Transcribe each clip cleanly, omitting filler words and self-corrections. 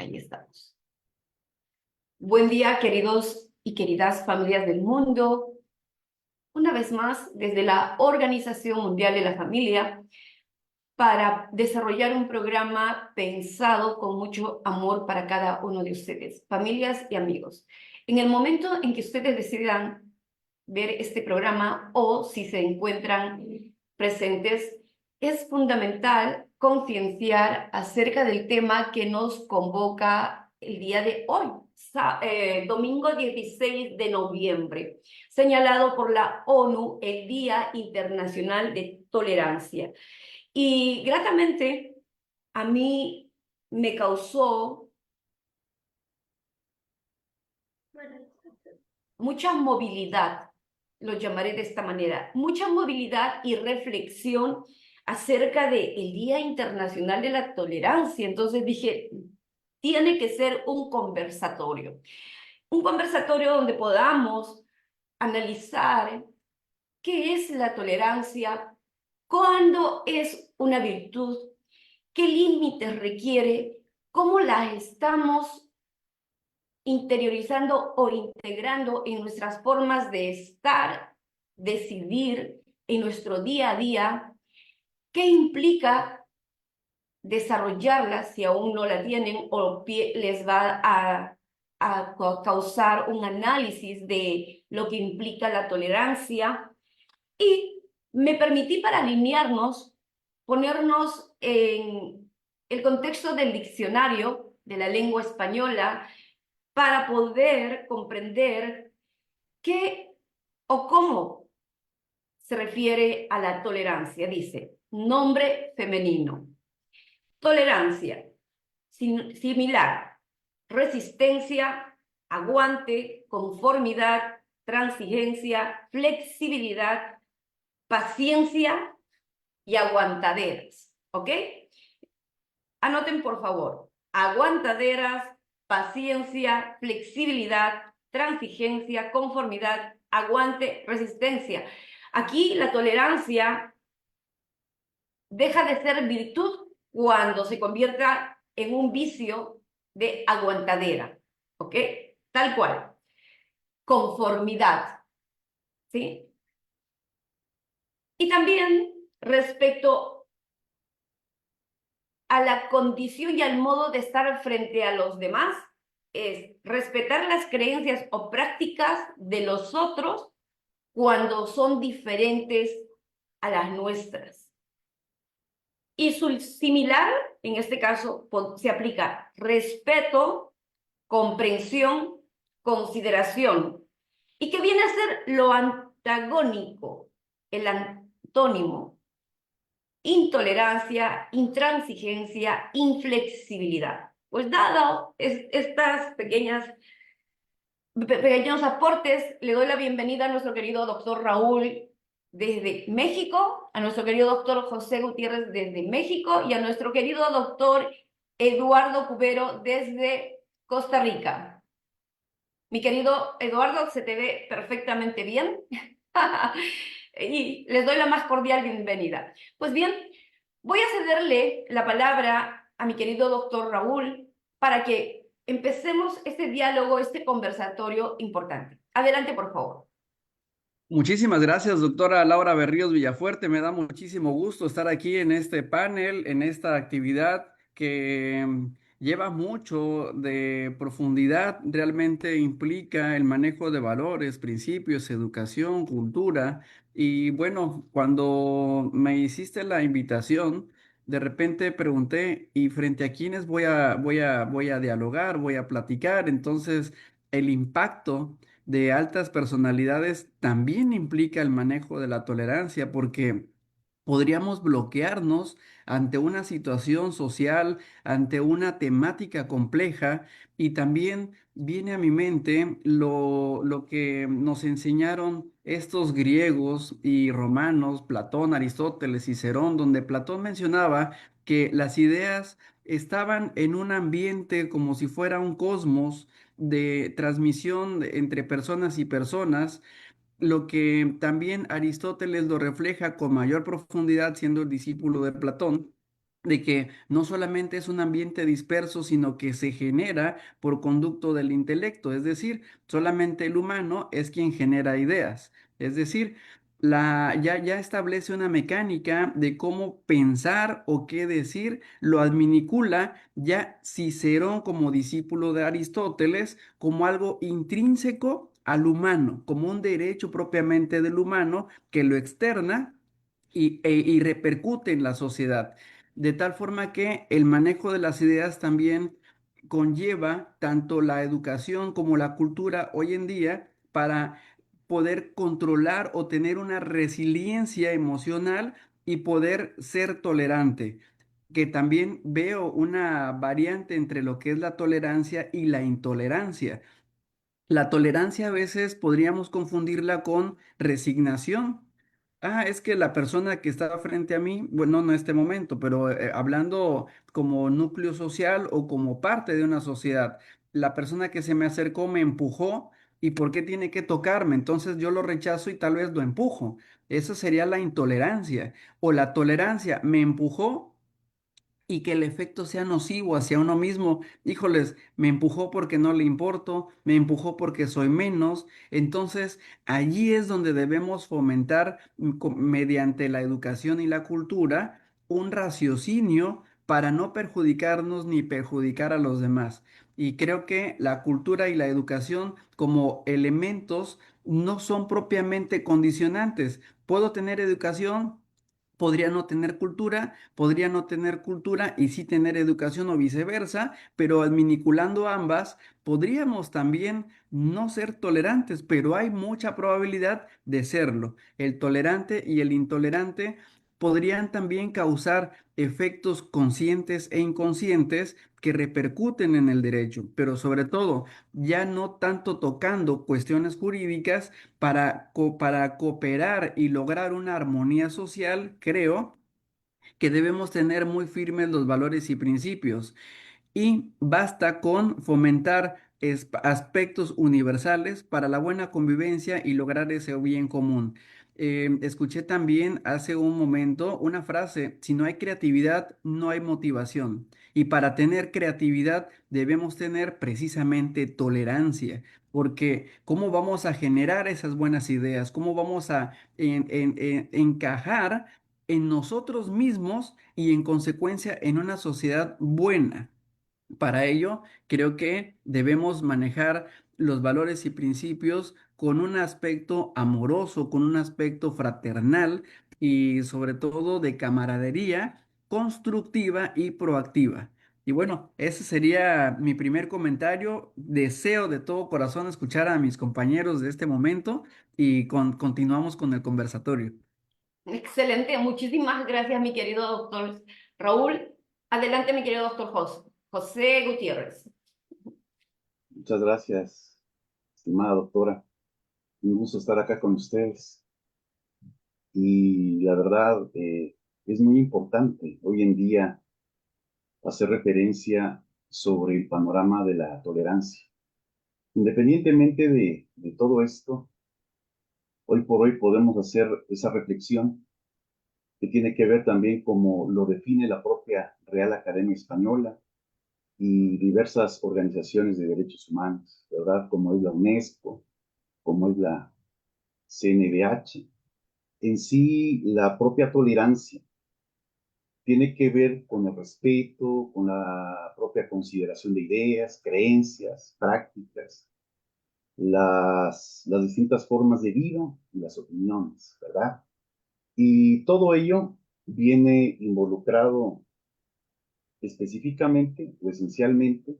Ahí estamos. Buen día, queridos y queridas familias del mundo. Una vez más, desde la Organización Mundial de la Familia, para desarrollar un programa pensado con mucho amor para cada uno de ustedes, familias y amigos. En el momento en que ustedes decidan ver este programa o si se encuentran presentes, es fundamental concienciar acerca del tema que nos convoca el día de hoy, domingo 16 de noviembre, señalado por la ONU el Día Internacional de Tolerancia. Y gratamente a mí me causó mucha movilidad, lo llamaré de esta manera, mucha movilidad y reflexión acerca del Día Internacional de la Tolerancia. Entonces dije, tiene que ser un conversatorio donde podamos analizar qué es la tolerancia, cuándo es una virtud, qué límites requiere, cómo la estamos interiorizando o integrando en nuestras formas de estar, decidir en nuestro día a día, qué implica desarrollarla si aún no la tienen o les va a causar un análisis de lo que implica la tolerancia. Y me permití, para alinearnos, ponernos en el contexto del diccionario de la lengua española para poder comprender qué o cómo se refiere a la tolerancia. Dice, nombre femenino. Tolerancia, similar, resistencia, aguante, conformidad, transigencia, flexibilidad, paciencia y aguantaderas, ¿ok? Anoten, por favor, aguantaderas, paciencia, flexibilidad, transigencia, conformidad, aguante, resistencia. Aquí la tolerancia deja de ser virtud cuando se convierta en un vicio de aguantadera, ¿ok? Tal cual. Conformidad, ¿sí? Y también respecto a la condición y al modo de estar frente a los demás, es respetar las creencias o prácticas de los otros cuando son diferentes a las nuestras. Y su similar, en este caso, se aplica respeto, comprensión, consideración. ¿Y que viene a ser lo antagónico, el antónimo? Intolerancia, intransigencia, inflexibilidad. Pues dado estas pequeños aportes, le doy la bienvenida a nuestro querido doctor Raúl desde México, a nuestro querido doctor José Gutiérrez desde México y a nuestro querido doctor Eduardo Cubero desde Costa Rica. Mi querido Eduardo, se te ve perfectamente bien y les doy la más cordial bienvenida. Pues bien, voy a cederle la palabra a mi querido doctor Raúl para que empecemos este diálogo, este conversatorio importante. Adelante, por favor. Muchísimas gracias, doctora Laura Berríos Villafuerte. Me da muchísimo gusto estar aquí en este panel, en esta actividad que lleva mucho de profundidad. Realmente implica el manejo de valores, principios, educación, cultura. Y bueno, cuando me hiciste la invitación, de repente pregunté, ¿y frente a quiénes voy a dialogar, voy a platicar? Entonces, el impacto de altas personalidades también implica el manejo de la tolerancia, porque podríamos bloquearnos ante una situación social, ante una temática compleja, y también viene a mi mente lo que nos enseñaron estos griegos y romanos, Platón, Aristóteles, Cicerón, donde Platón mencionaba que las ideas estaban en un ambiente como si fuera un cosmos de transmisión entre personas y personas, lo que también Aristóteles lo refleja con mayor profundidad siendo el discípulo de Platón, de que no solamente es un ambiente disperso, sino que se genera por conducto del intelecto, es decir, solamente el humano es quien genera ideas, es decir, ya establece una mecánica de cómo pensar o qué decir, lo adminicula ya Cicerón como discípulo de Aristóteles como algo intrínseco al humano, como un derecho propiamente del humano que lo externa y repercute en la sociedad. De tal forma que el manejo de las ideas también conlleva tanto la educación como la cultura hoy en día para poder controlar o tener una resiliencia emocional y poder ser tolerante. Que también veo una variante entre lo que es la tolerancia y la intolerancia. La tolerancia a veces podríamos confundirla con resignación. Ah, es que la persona que está frente a mí, bueno, no en este momento, pero hablando como núcleo social o como parte de una sociedad, la persona que se me acercó me empujó y ¿por qué tiene que tocarme? Entonces yo lo rechazo y tal vez lo empujo. Esa sería la intolerancia. O la tolerancia, me empujó y que el efecto sea nocivo hacia uno mismo. Híjoles, me empujó porque no le importo, me empujó porque soy menos. Entonces, allí es donde debemos fomentar mediante la educación y la cultura un raciocinio para no perjudicarnos ni perjudicar a los demás. Y creo que la cultura y la educación como elementos no son propiamente condicionantes. Puedo tener educación, podría no tener cultura y sí tener educación o viceversa, pero adminiculando ambas, podríamos también no ser tolerantes, pero hay mucha probabilidad de serlo. El tolerante y el intolerante podrían también causar efectos conscientes e inconscientes que repercuten en el derecho, pero sobre todo ya no tanto tocando cuestiones jurídicas para cooperar y lograr una armonía social, creo que debemos tener muy firmes los valores y principios y basta con fomentar aspectos universales para la buena convivencia y lograr ese bien común. Escuché también hace un momento una frase: si no hay creatividad, no hay motivación. Y para tener creatividad debemos tener precisamente tolerancia, porque ¿cómo vamos a generar esas buenas ideas? ¿Cómo vamos a encajar en nosotros mismos y en consecuencia en una sociedad buena? Para ello, creo que debemos manejar los valores y principios con un aspecto amoroso, con un aspecto fraternal y sobre todo de camaradería constructiva y proactiva. Y bueno, ese sería mi primer comentario. Deseo de todo corazón escuchar a mis compañeros de este momento y continuamos con el conversatorio. Excelente, muchísimas gracias, mi querido doctor Raúl. Adelante, mi querido doctor José Gutiérrez. Muchas gracias, estimada doctora. Un gusto estar acá con ustedes. Y la verdad, es muy importante hoy en día hacer referencia sobre el panorama de la tolerancia. Independientemente de todo esto, hoy por hoy podemos hacer esa reflexión que tiene que ver también como lo define la propia Real Academia Española y diversas organizaciones de derechos humanos, ¿verdad? Como es la UNESCO, como es la CNDH. En sí, la propia tolerancia tiene que ver con el respeto, con la propia consideración de ideas, creencias, prácticas, las distintas formas de vida y las opiniones, ¿verdad? Y todo ello viene involucrado específicamente o esencialmente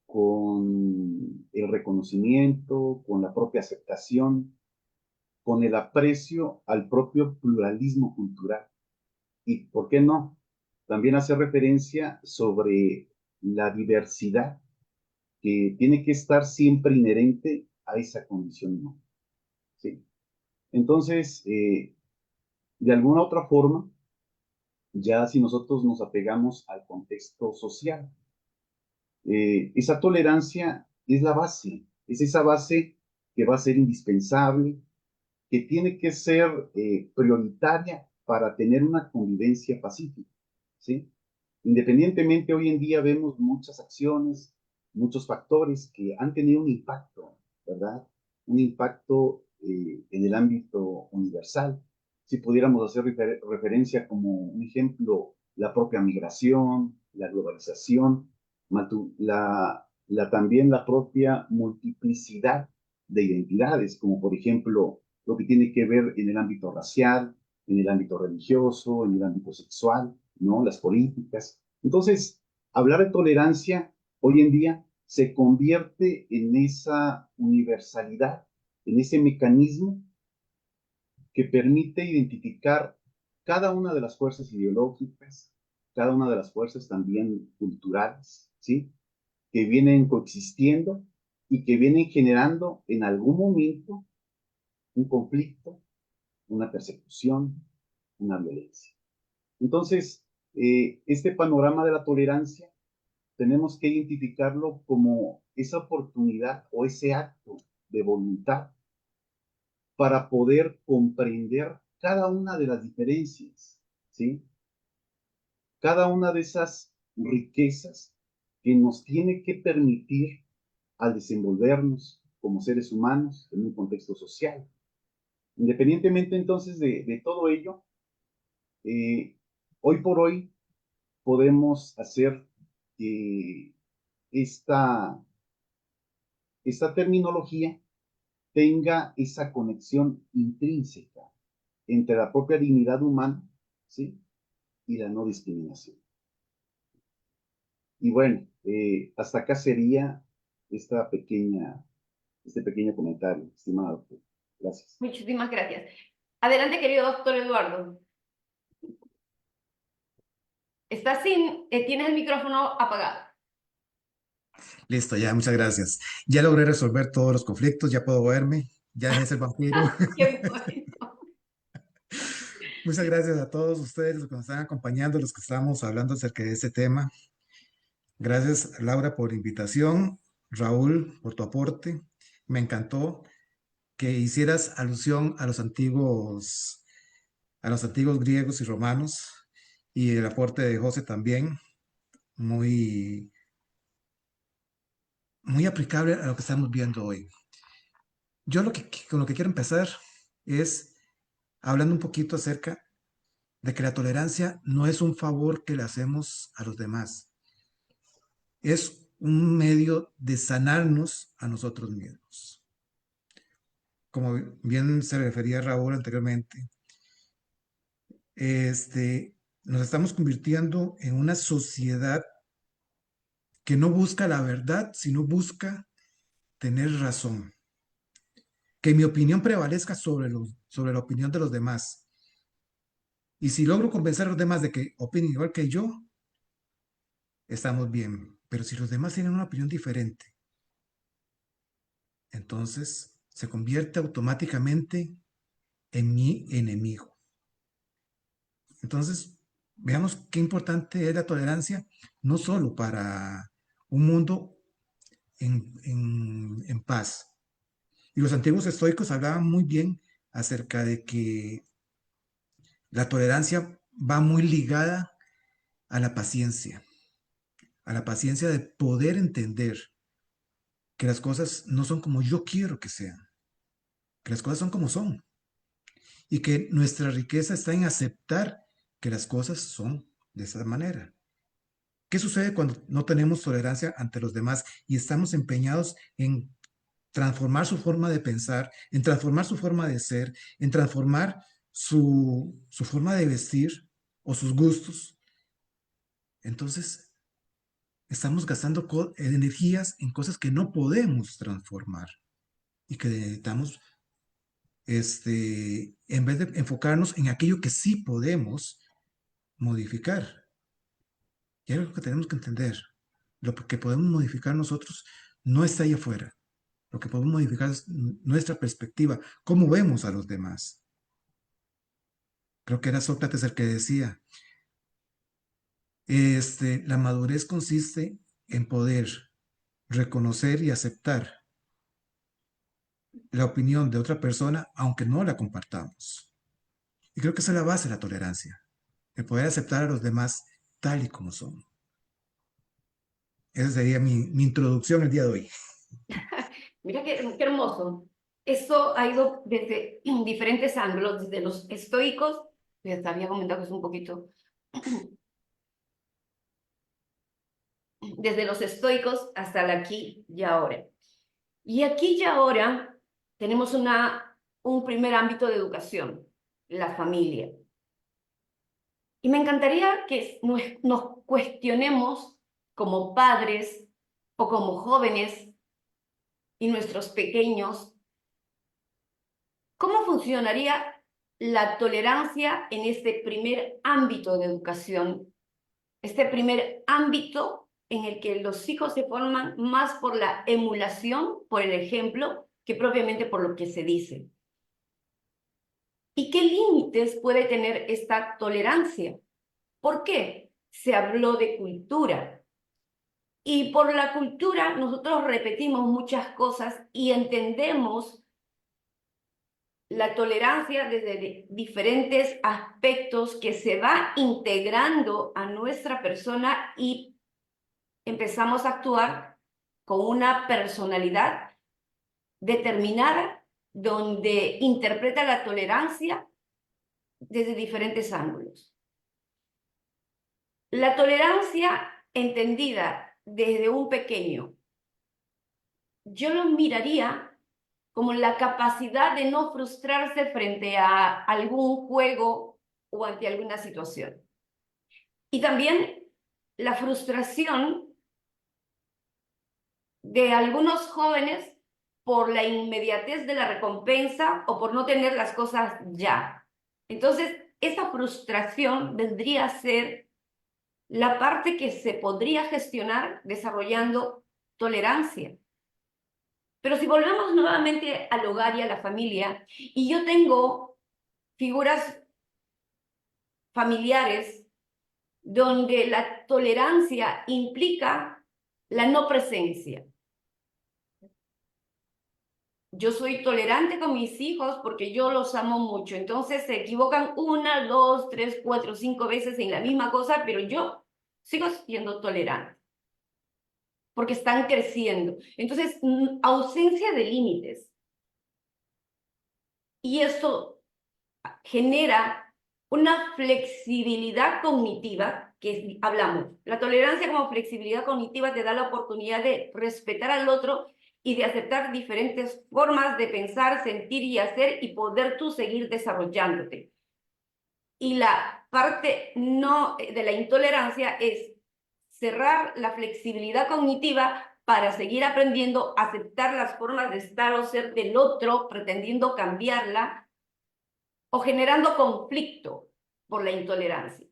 con el reconocimiento, con la propia aceptación, con el aprecio al propio pluralismo cultural. Y, ¿por qué no? También hace referencia sobre la diversidad que tiene que estar siempre inherente a esa condición humana. ¿Sí? Entonces, de alguna otra forma, ya si nosotros nos apegamos al contexto social, esa tolerancia es la base, es esa base que va a ser indispensable, que tiene que ser prioritaria para tener una convivencia pacífica. ¿sí? Independientemente, hoy en día vemos muchas acciones, muchos factores que han tenido un impacto, ¿verdad? Un impacto en el ámbito universal. Si pudiéramos hacer referencia como un ejemplo, la propia migración, la globalización, también la propia multiplicidad de identidades, como por ejemplo lo que tiene que ver en el ámbito racial, en el ámbito religioso, en el ámbito sexual, ¿no? Las políticas. Entonces, hablar de tolerancia hoy en día se convierte en esa universalidad, en ese mecanismo que permite identificar cada una de las fuerzas ideológicas, cada una de las fuerzas también culturales, ¿sí? Que vienen coexistiendo y que vienen generando en algún momento un conflicto, una persecución, una violencia. Entonces, este panorama de la tolerancia tenemos que identificarlo como esa oportunidad o ese acto de voluntad para poder comprender cada una de las diferencias, ¿sí? Cada una de esas riquezas que nos tiene que permitir al desenvolvernos como seres humanos en un contexto social. Independientemente entonces de todo ello, eh, hoy por hoy podemos hacer que esta, esta terminología tenga esa conexión intrínseca entre la propia dignidad humana, ¿sí? Y la no discriminación. Y bueno, hasta acá sería este pequeño comentario, estimado doctor. Gracias. Muchísimas gracias. Adelante, querido doctor Eduardo. Tienes el micrófono apagado. Listo, ya, muchas gracias. Ya logré resolver todos los conflictos, ya puedo verme, ya dejé de ser vampiro. Qué bueno. Muchas gracias a todos ustedes, los que nos están acompañando, los que estamos hablando acerca de este tema. Gracias, Laura, por la invitación. Raúl, por tu aporte. Me encantó que hicieras alusión a los antiguos griegos y romanos, y el aporte de José también, muy, muy aplicable a lo que estamos viendo hoy. Yo con lo que quiero empezar es hablando un poquito acerca de que la tolerancia no es un favor que le hacemos a los demás, es un medio de sanarnos a nosotros mismos. Como bien se refería Raúl anteriormente, nos estamos convirtiendo en una sociedad que no busca la verdad, sino busca tener razón. Que mi opinión prevalezca sobre la opinión de los demás. Y si logro convencer a los demás de que opinen igual que yo, estamos bien. Pero si los demás tienen una opinión diferente, entonces se convierte automáticamente en mi enemigo. Entonces, veamos qué importante es la tolerancia, no solo para un mundo en paz. Y los antiguos estoicos hablaban muy bien acerca de que la tolerancia va muy ligada a la paciencia de poder entender que las cosas no son como yo quiero que sean, que las cosas son como son, y que nuestra riqueza está en aceptar que las cosas son de esa manera. ¿Qué sucede cuando no tenemos tolerancia ante los demás y estamos empeñados en transformar su forma de pensar, en transformar su forma de ser, en transformar su forma de vestir o sus gustos? Entonces, estamos gastando energías en cosas que no podemos transformar y que necesitamos, en vez de enfocarnos en aquello que sí podemos modificar. Y algo que tenemos que entender, lo que podemos modificar nosotros no está ahí afuera. Lo que podemos modificar es nuestra perspectiva, cómo vemos a los demás. Creo que era Sócrates el que decía, la madurez consiste en poder reconocer y aceptar la opinión de otra persona, aunque no la compartamos. Y creo que esa es la base de la tolerancia, el poder aceptar a los demás tal y como son. Esa sería mi introducción el día de hoy. Mira qué hermoso. Eso ha ido desde diferentes ángulos, desde los estoicos, ya te había comentado que es un poquito, desde los estoicos hasta el aquí y ahora. Y aquí y ahora tenemos un primer ámbito de educación, la familia. Y me encantaría que nos cuestionemos como padres o como jóvenes y nuestros pequeños, ¿cómo funcionaría la tolerancia en este primer ámbito de educación? Este primer ámbito en el que los hijos se forman más por la emulación, por el ejemplo, que propiamente por lo que se dice. ¿Y qué límites puede tener esta tolerancia? ¿Por qué? Se habló de cultura. Y por la cultura nosotros repetimos muchas cosas y entendemos la tolerancia desde diferentes aspectos que se va integrando a nuestra persona y empezamos a actuar con una personalidad determinada donde interpreta la tolerancia desde diferentes ángulos. La tolerancia entendida desde un pequeño, yo lo miraría como la capacidad de no frustrarse frente a algún juego o ante alguna situación. Y también la frustración de algunos jóvenes por la inmediatez de la recompensa o por no tener las cosas ya. Entonces, esa frustración vendría a ser la parte que se podría gestionar desarrollando tolerancia. Pero si volvemos nuevamente al hogar y a la familia, y yo tengo figuras familiares donde la tolerancia implica la no presencia. Yo soy tolerante con mis hijos porque yo los amo mucho. Entonces se equivocan 1, 2, 3, 4, 5 veces en la misma cosa, pero yo sigo siendo tolerante porque están creciendo. Entonces, ausencia de límites. Y esto genera una flexibilidad cognitiva, que hablamos. La tolerancia como flexibilidad cognitiva te da la oportunidad de respetar al otro y de aceptar diferentes formas de pensar, sentir y hacer y poder tú seguir desarrollándote. Y la parte no de la intolerancia es cerrar la flexibilidad cognitiva para seguir aprendiendo, aceptar las formas de estar o ser del otro, pretendiendo cambiarla o generando conflicto por la intolerancia.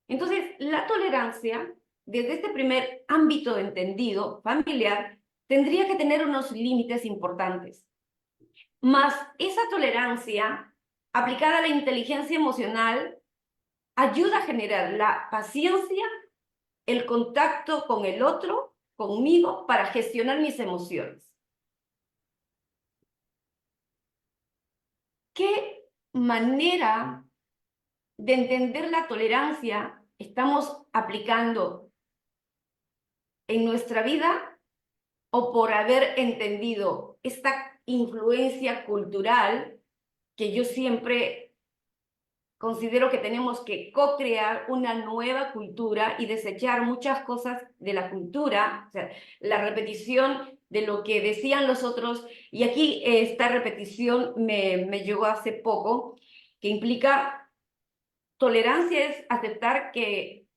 Entonces, la tolerancia, desde este primer ámbito entendido, familiar, tendría que tener unos límites importantes. Más esa tolerancia, aplicada a la inteligencia emocional, ayuda a generar la paciencia, el contacto con el otro, conmigo, para gestionar mis emociones. ¿Qué manera de entender la tolerancia estamos aplicando en nuestra vida o por haber entendido esta influencia cultural que yo siempre considero que tenemos que co-crear una nueva cultura y desechar muchas cosas de la cultura, o sea, la repetición de lo que decían los otros, y aquí esta repetición me llegó hace poco, que implica tolerancia es aceptar que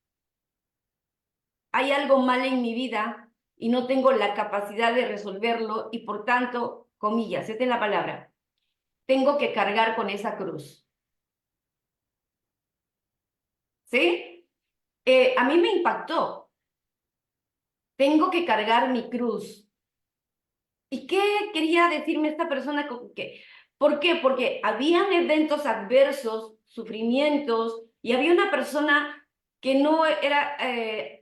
hay algo mal en mi vida y no tengo la capacidad de resolverlo y por tanto, comillas, esta es la palabra, tengo que cargar con esa cruz. ¿Sí? A mí me impactó. Tengo que cargar mi cruz. ¿Y qué quería decirme esta persona? ¿Por qué? Porque habían eventos adversos, sufrimientos, y había una persona que no era,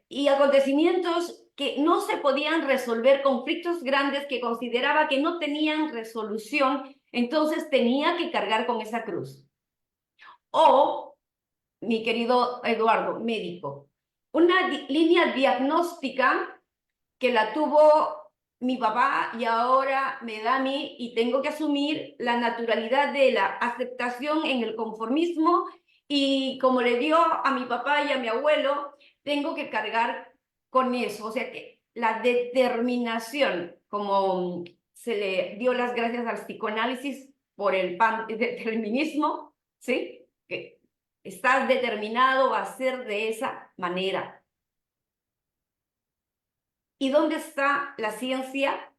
y acontecimientos que no se podían resolver, conflictos grandes que consideraba que no tenían resolución, entonces tenía que cargar con esa cruz. O mi querido Eduardo, médico. Una línea diagnóstica que la tuvo mi papá y ahora me da a mí y tengo que asumir la naturalidad de la aceptación en el conformismo y como le dio a mi papá y a mi abuelo, tengo que cargar con eso. O sea que la determinación, como se le dio las gracias al psicoanálisis por el determinismo, ¿sí? Que estás determinado a ser de esa manera. ¿Y dónde está la ciencia?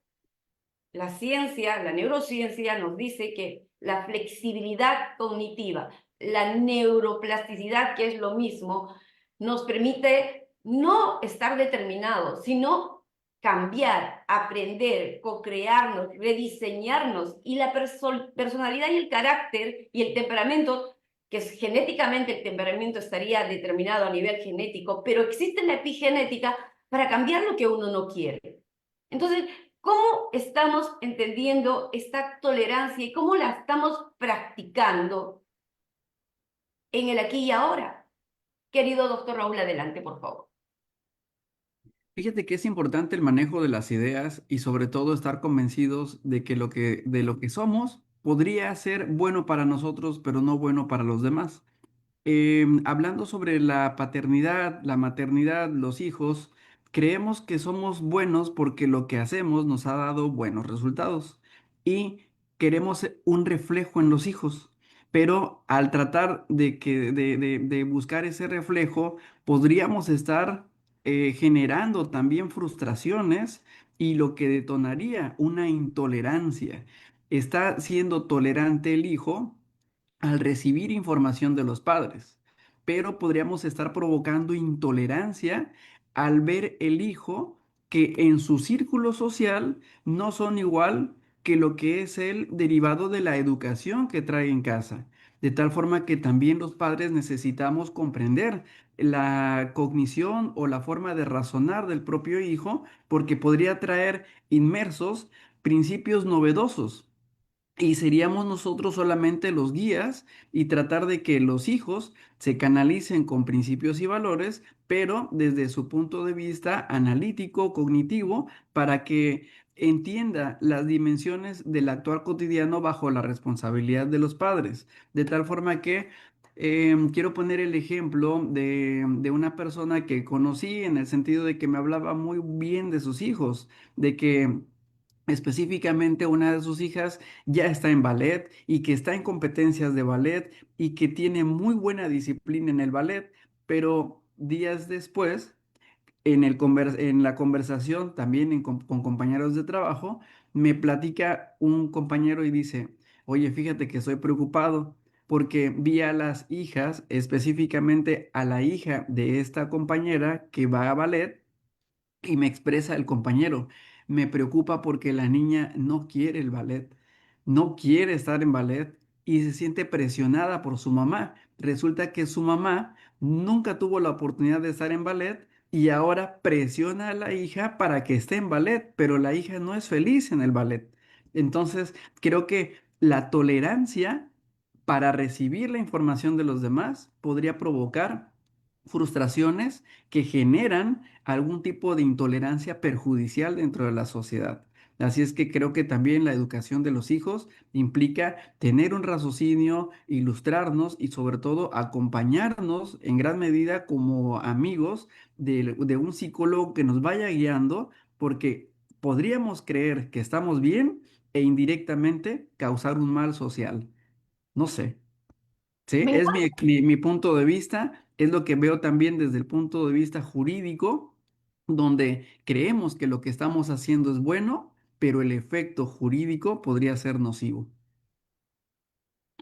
La ciencia, la neurociencia nos dice que la flexibilidad cognitiva, la neuroplasticidad, que es lo mismo, nos permite no estar determinados, sino cambiar, aprender, co-crearnos, rediseñarnos. Y la personalidad y el carácter y el temperamento, que es genéticamente el temperamento estaría determinado a nivel genético, pero existe la epigenética para cambiar lo que uno no quiere. Entonces, ¿cómo estamos entendiendo esta tolerancia y cómo la estamos practicando en el aquí y ahora? Querido doctor Raúl, adelante, por favor. Fíjate que es importante el manejo de las ideas y sobre todo estar convencidos de que de lo que somos podría ser bueno para nosotros, pero no bueno para los demás. Hablando sobre la paternidad, la maternidad, los hijos, creemos que somos buenos porque lo que hacemos nos ha dado buenos resultados y queremos un reflejo en los hijos. Pero al tratar de buscar ese reflejo, podríamos estar generando también frustraciones y lo que detonaría una intolerancia. Está siendo tolerante el hijo al recibir información de los padres, pero podríamos estar provocando intolerancia al ver el hijo que en su círculo social no son igual que lo que es el derivado de la educación que trae en casa. De tal forma que también los padres necesitamos comprender la cognición o la forma de razonar del propio hijo, porque podría traer inmersos principios novedosos y seríamos nosotros solamente los guías y tratar de que los hijos se canalicen con principios y valores, pero desde su punto de vista analítico, cognitivo, para que entienda las dimensiones del actuar cotidiano bajo la responsabilidad de los padres. De tal forma que quiero poner el ejemplo de una persona que conocí en el sentido de que me hablaba muy bien de sus hijos, de que específicamente una de sus hijas ya está en ballet y que está en competencias de ballet y que tiene muy buena disciplina en el ballet, pero días después en la conversación, también con compañeros de trabajo, me platica un compañero y dice, oye, fíjate que estoy preocupado porque vi a las hijas, específicamente a la hija de esta compañera que va a ballet, y me expresa el compañero, me preocupa porque la niña no quiere el ballet, no quiere estar en ballet y se siente presionada por su mamá. Resulta que su mamá nunca tuvo la oportunidad de estar en ballet y ahora presiona a la hija para que esté en ballet, pero la hija no es feliz en el ballet. Entonces, creo que la tolerancia para recibir la información de los demás podría provocar frustraciones que generan algún tipo de intolerancia perjudicial dentro de la sociedad. Así es que creo que también la educación de los hijos implica tener un raciocinio, ilustrarnos y sobre todo acompañarnos en gran medida como amigos de un psicólogo que nos vaya guiando, porque podríamos creer que estamos bien e indirectamente causar un mal social. No sé. Sí, Me es encanta. mi punto de vista, es lo que veo también desde el punto de vista jurídico, donde creemos que lo que estamos haciendo es bueno, pero el efecto jurídico podría ser nocivo.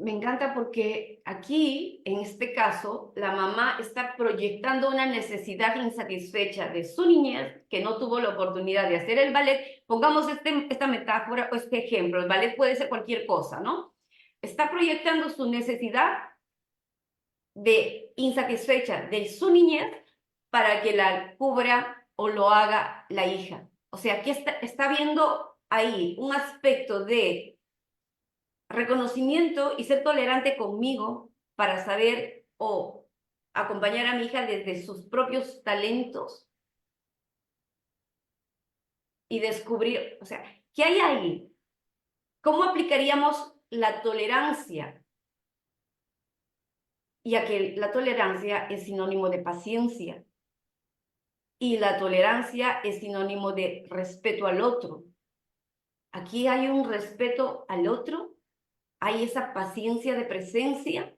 Me encanta porque aquí, en este caso, la mamá está proyectando una necesidad insatisfecha de su niñez que no tuvo la oportunidad de hacer el ballet. Pongamos esta metáfora o este ejemplo. El ballet puede ser cualquier cosa, ¿no? Está proyectando su necesidad de insatisfecha de su niñez para que la cubra o lo haga la hija. O sea, aquí está viendo ahí un aspecto de reconocimiento y ser tolerante conmigo para saber o acompañar a mi hija desde sus propios talentos y descubrir, o sea, ¿qué hay ahí? ¿Cómo aplicaríamos la tolerancia? Ya que la tolerancia es sinónimo de paciencia y la tolerancia es sinónimo de respeto al otro. Aquí hay un respeto al otro, hay esa paciencia de presencia.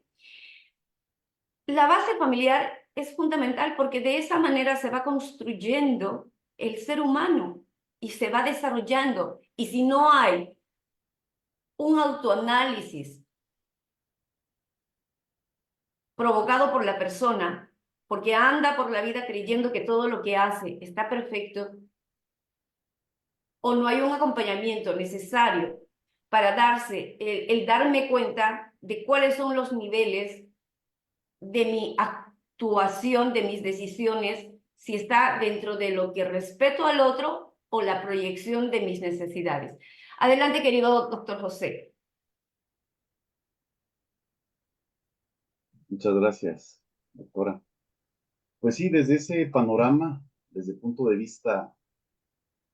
La base familiar es fundamental porque de esa manera se va construyendo el ser humano y se va desarrollando. Y si no hay un autoanálisis provocado por la persona, porque anda por la vida creyendo que todo lo que hace está perfecto, o no hay un acompañamiento necesario para darse, el darme cuenta de cuáles son los niveles de mi actuación, de mis decisiones, si está dentro de lo que respeto al otro o la proyección de mis necesidades. Adelante, querido doctor José. Muchas gracias, doctora. Pues sí, desde ese panorama, desde el punto de vista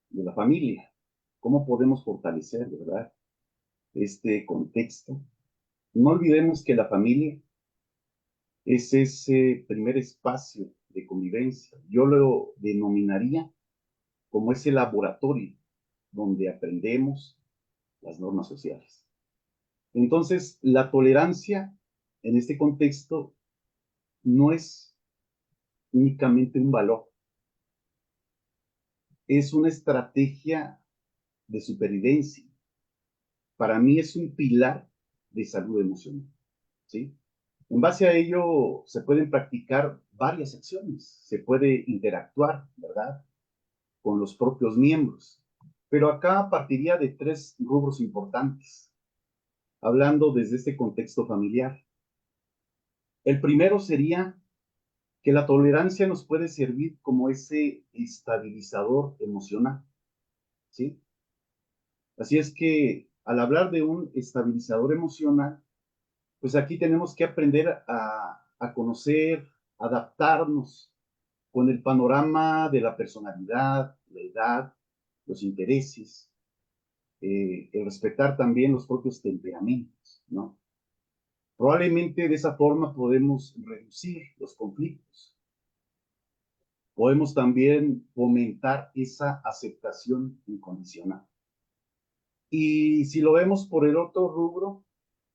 de la familia, ¿cómo podemos fortalecer, verdad, este contexto? No olvidemos que la familia es ese primer espacio de convivencia. Yo lo denominaría como ese laboratorio donde aprendemos las normas sociales. Entonces, la tolerancia en este contexto no es únicamente un valor, es una estrategia de supervivencia. Para mí es un pilar de salud emocional, ¿sí? En base a ello se pueden practicar varias acciones, se puede interactuar, ¿verdad?, con los propios miembros. Pero acá partiría de tres rubros importantes, hablando desde este contexto familiar. El primero sería que la tolerancia nos puede servir como ese estabilizador emocional, ¿sí? Así es que al hablar de un estabilizador emocional, pues aquí tenemos que aprender a conocer, adaptarnos con el panorama de la personalidad, la edad, los intereses, el respetar también los propios temperamentos, ¿no? Probablemente de esa forma podemos reducir los conflictos. Podemos también fomentar esa aceptación incondicional. Y si lo vemos por el otro rubro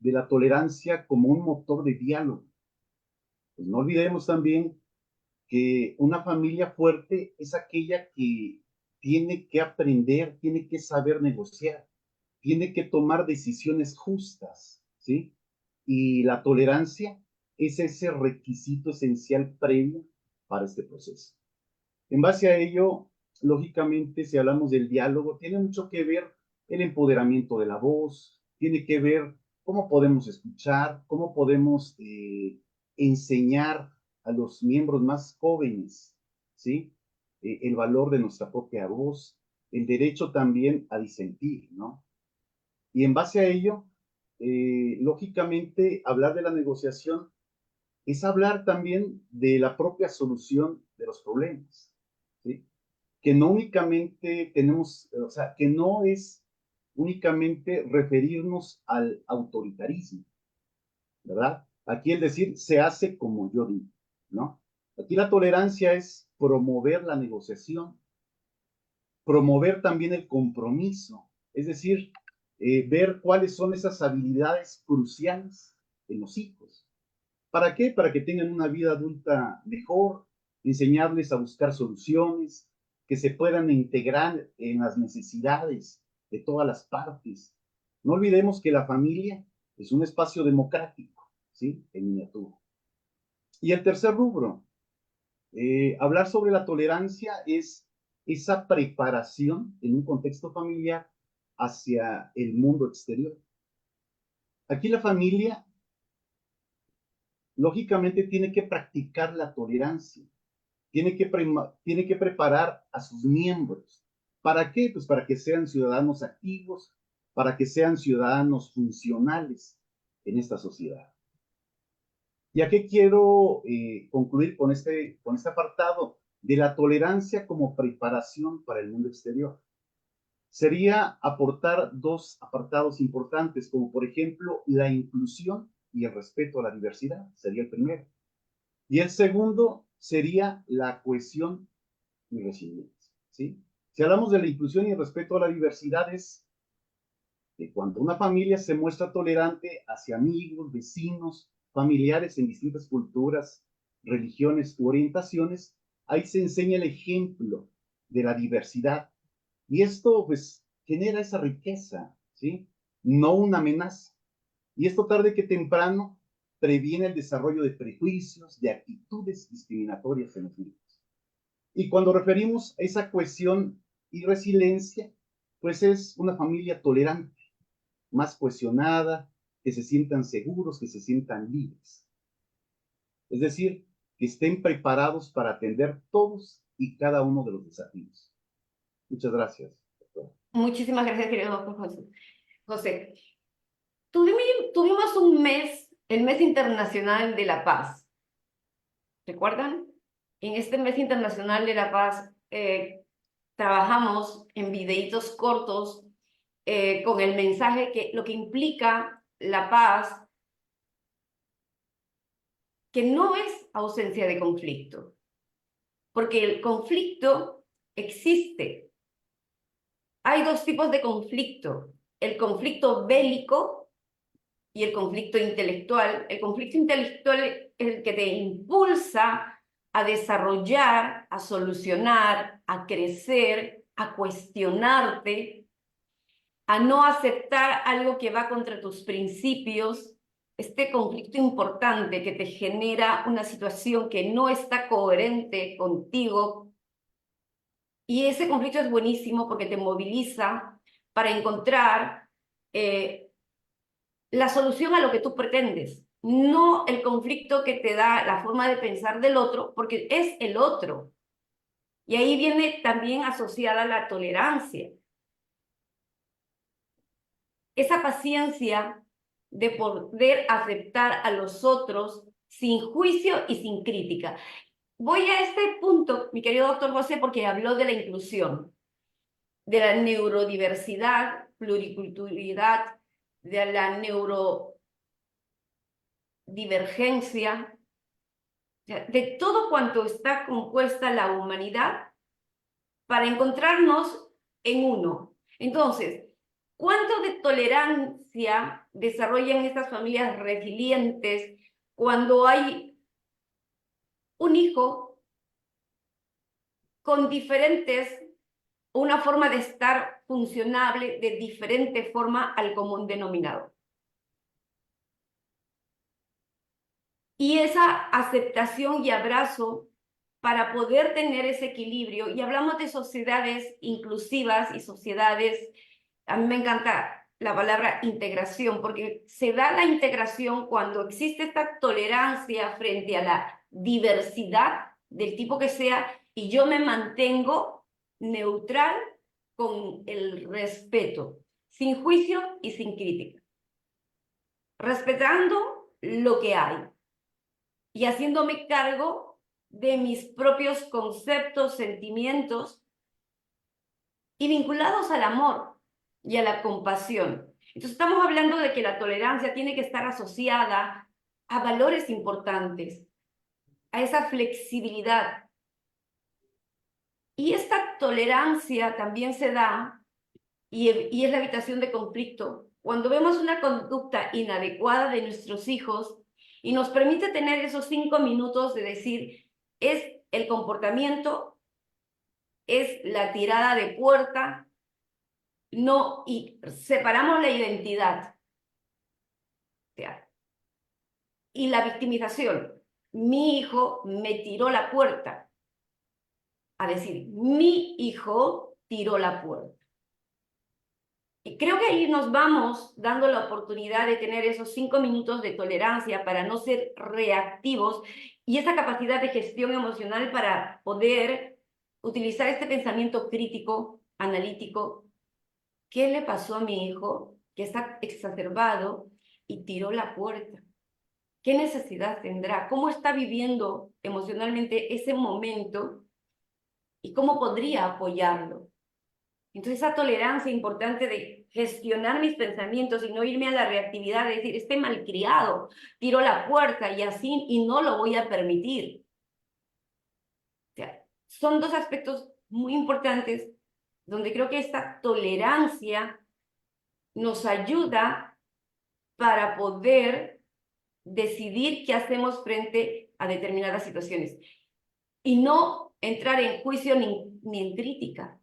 de la tolerancia como un motor de diálogo, pues no olvidemos también que una familia fuerte es aquella que tiene que aprender, tiene que saber negociar, tiene que tomar decisiones justas, ¿sí? Y la tolerancia es ese requisito esencial previo para este proceso. En base a ello, lógicamente, si hablamos del diálogo, tiene mucho que ver el empoderamiento de la voz, tiene que ver cómo podemos escuchar, cómo podemos enseñar a los miembros más jóvenes, ¿sí? El valor de nuestra propia voz, el derecho también a disentir, ¿no? Y en base a ello, lógicamente, hablar de la negociación es hablar también de la propia solución de los problemas, ¿sí? Que no únicamente tenemos, o sea, que no es únicamente referirnos al autoritarismo, ¿verdad? Aquí el decir se hace como yo digo, ¿no? Aquí la tolerancia es promover la negociación, promover también el compromiso, es decir, ver cuáles son esas habilidades cruciales en los hijos. ¿Para qué? Para que tengan una vida adulta mejor, enseñarles a buscar soluciones, que se puedan integrar en las necesidades de todas las partes. No olvidemos que la familia es un espacio democrático, ¿sí? En miniatura. Y el tercer rubro, hablar sobre la tolerancia es esa preparación en un contexto familiar hacia el mundo exterior. Aquí la familia, lógicamente, tiene que practicar la tolerancia, tiene que preparar a sus miembros. ¿Para qué? Pues para que sean ciudadanos activos, para que sean ciudadanos funcionales en esta sociedad. ¿Y a qué quiero concluir con este apartado? De la tolerancia como preparación para el mundo exterior. Sería aportar dos apartados importantes, como por ejemplo la inclusión y el respeto a la diversidad, sería el primero. Y el segundo sería la cohesión y resiliencia, ¿sí? Si hablamos de la inclusión y el respeto a la diversidad, es que cuando una familia se muestra tolerante hacia amigos, vecinos, familiares en distintas culturas, religiones u orientaciones, ahí se enseña el ejemplo de la diversidad. Y esto, pues, genera esa riqueza, ¿sí? No una amenaza. Y esto tarde que temprano previene el desarrollo de prejuicios, de actitudes discriminatorias en los niños. Y cuando referimos a esa cohesión y resiliencia, pues es una familia tolerante, más cohesionada, que se sientan seguros, que se sientan libres. Es decir, que estén preparados para atender todos y cada uno de los desafíos. Muchas gracias, doctor. Muchísimas gracias, querido doctor José. José, tuvimos un mes, el Mes Internacional de la Paz. ¿Recuerdan? En este Mes Internacional de la Paz trabajamos en videitos cortos con el mensaje que lo que implica la paz, que no es ausencia de conflicto, porque el conflicto existe. Hay dos tipos de conflicto, el conflicto bélico y el conflicto intelectual. El conflicto intelectual es el que te impulsa a desarrollar, a solucionar, a crecer, a cuestionarte, a no aceptar algo que va contra tus principios. Este conflicto importante que te genera una situación que no está coherente contigo. Y ese conflicto es buenísimo porque te moviliza para encontrar la solución a lo que tú pretendes, no el conflicto que te da la forma de pensar del otro, porque es el otro. Y ahí viene también asociada la tolerancia. Esa paciencia de poder aceptar a los otros sin juicio y sin crítica. Voy a este punto, mi querido doctor José, porque habló de la inclusión, de la neurodiversidad, pluriculturalidad, de la neurodivergencia, de todo cuanto está compuesta la humanidad para encontrarnos en uno. Entonces, ¿cuánto de tolerancia desarrollan estas familias resilientes cuando hay un hijo con una forma de estar funcionable de diferente forma al común denominador? Y esa aceptación y abrazo para poder tener ese equilibrio, y hablamos de sociedades inclusivas y sociedades, a mí me encanta la palabra integración, porque se da la integración cuando existe esta tolerancia frente a la diversidad del tipo que sea, y yo me mantengo neutral con el respeto, sin juicio y sin crítica, respetando lo que hay y haciéndome cargo de mis propios conceptos, sentimientos y vinculados al amor y a la compasión. Entonces estamos hablando de que la tolerancia tiene que estar asociada a valores importantes, a esa flexibilidad. Y esta tolerancia también se da, y es la evitación de conflicto, cuando vemos una conducta inadecuada de nuestros hijos y nos permite tener esos 5 minutos de decir, es el comportamiento, es la tirada de puerta, no, y separamos la identidad. Y la victimización. Mi hijo me tiró la puerta. A decir, mi hijo tiró la puerta. Y creo que ahí nos vamos dando la oportunidad de tener esos 5 minutos de tolerancia para no ser reactivos y esa capacidad de gestión emocional para poder utilizar este pensamiento crítico, analítico. ¿Qué le pasó a mi hijo que está exacerbado y tiró la puerta? ¿Qué necesidad tendrá? ¿Cómo está viviendo emocionalmente ese momento? ¿Y cómo podría apoyarlo? Entonces, esa tolerancia importante de gestionar mis pensamientos y no irme a la reactividad, de decir, este malcriado, tiro la puerta y así, y no lo voy a permitir. O sea, son dos aspectos muy importantes donde creo que esta tolerancia nos ayuda para poder decidir qué hacemos frente a determinadas situaciones y no entrar en juicio ni en crítica,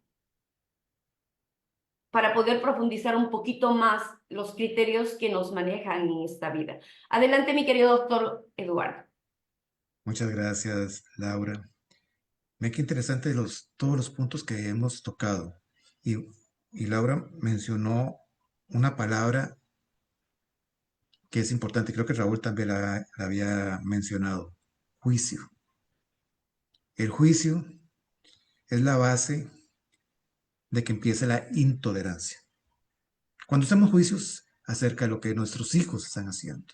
para poder profundizar un poquito más los criterios que nos manejan en esta vida. Adelante, mi querido doctor Eduardo. Muchas gracias, Laura. Ve qué interesante todos los puntos que hemos tocado. Y, y Laura mencionó una palabra que es importante, creo que Raúl también la había mencionado, juicio. El juicio es la base de que empiece la intolerancia. Cuando hacemos juicios acerca de lo que nuestros hijos están haciendo,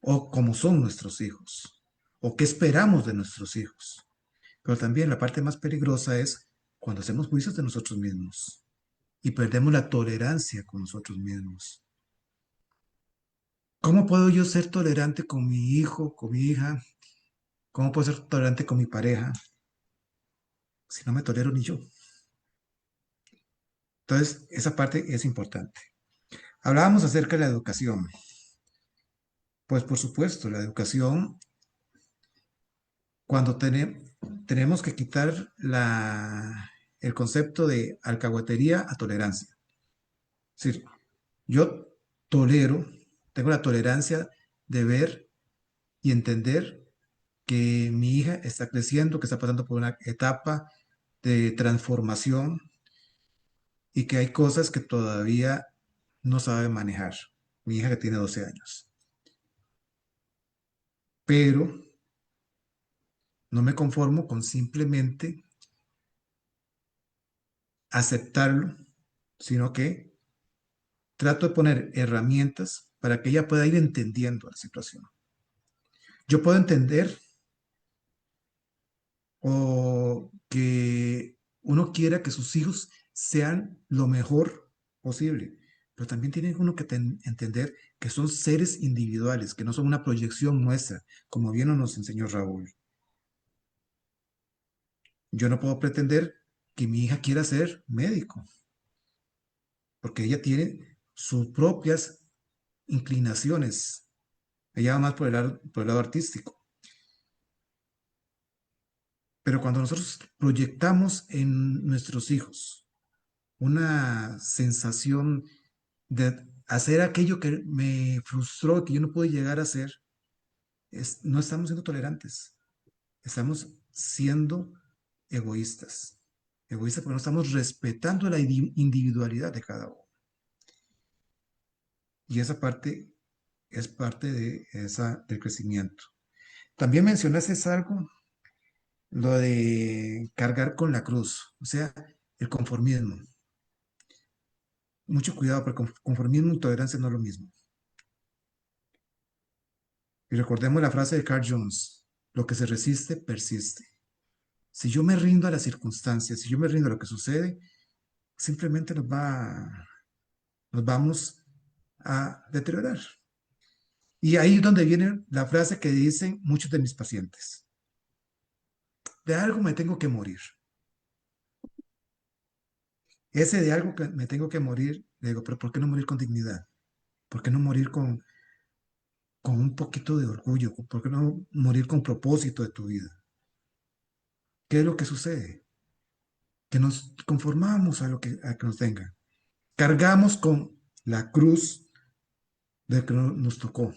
o cómo son nuestros hijos, o qué esperamos de nuestros hijos. Pero también la parte más peligrosa es cuando hacemos juicios de nosotros mismos y perdemos la tolerancia con nosotros mismos. ¿Cómo puedo yo ser tolerante con mi hijo, con mi hija? ¿Cómo puedo ser tolerante con mi pareja si no me tolero ni yo? Entonces, esa parte es importante. Hablábamos acerca de la educación. Pues por supuesto, la educación, cuando tenemos que quitar el concepto de alcahuetería a tolerancia. Es decir, yo tolero, tengo la tolerancia de ver y entender que mi hija está creciendo, que está pasando por una etapa de transformación y que hay cosas que todavía no sabe manejar. Mi hija que tiene 12 años. Pero no me conformo con simplemente aceptarlo, sino que trato de poner herramientas para que ella pueda ir entendiendo la situación. Yo puedo entender o que uno quiera que sus hijos sean lo mejor posible, pero también tiene uno que entender que son seres individuales, que no son una proyección nuestra, como bien nos enseñó Raúl. Yo no puedo pretender que mi hija quiera ser médico, porque ella tiene sus propias inclinaciones. Ella va más por el lado artístico. Pero cuando nosotros proyectamos en nuestros hijos una sensación de hacer aquello que me frustró, que yo no pude llegar a hacer, no estamos siendo tolerantes, estamos siendo egoístas. Egoístas porque no estamos respetando la individualidad de cada uno. Y esa parte es parte del crecimiento. También mencionaste algo, lo de cargar con la cruz, o sea, el conformismo. Mucho cuidado, porque conformismo y tolerancia no es lo mismo. Y recordemos la frase de Carl Jones, lo que se resiste, persiste. Si yo me rindo a las circunstancias, si yo me rindo a lo que sucede, simplemente nos vamos a deteriorar. Y ahí es donde viene la frase que dicen muchos de mis pacientes. De algo me tengo que morir. Ese de algo que me tengo que morir, le digo, pero ¿por qué no morir con dignidad? ¿Por qué no morir con un poquito de orgullo? ¿Por qué no morir con propósito de tu vida? ¿Qué es lo que sucede? Que nos conformamos a que nos tenga. Cargamos con la cruz de que nos tocó.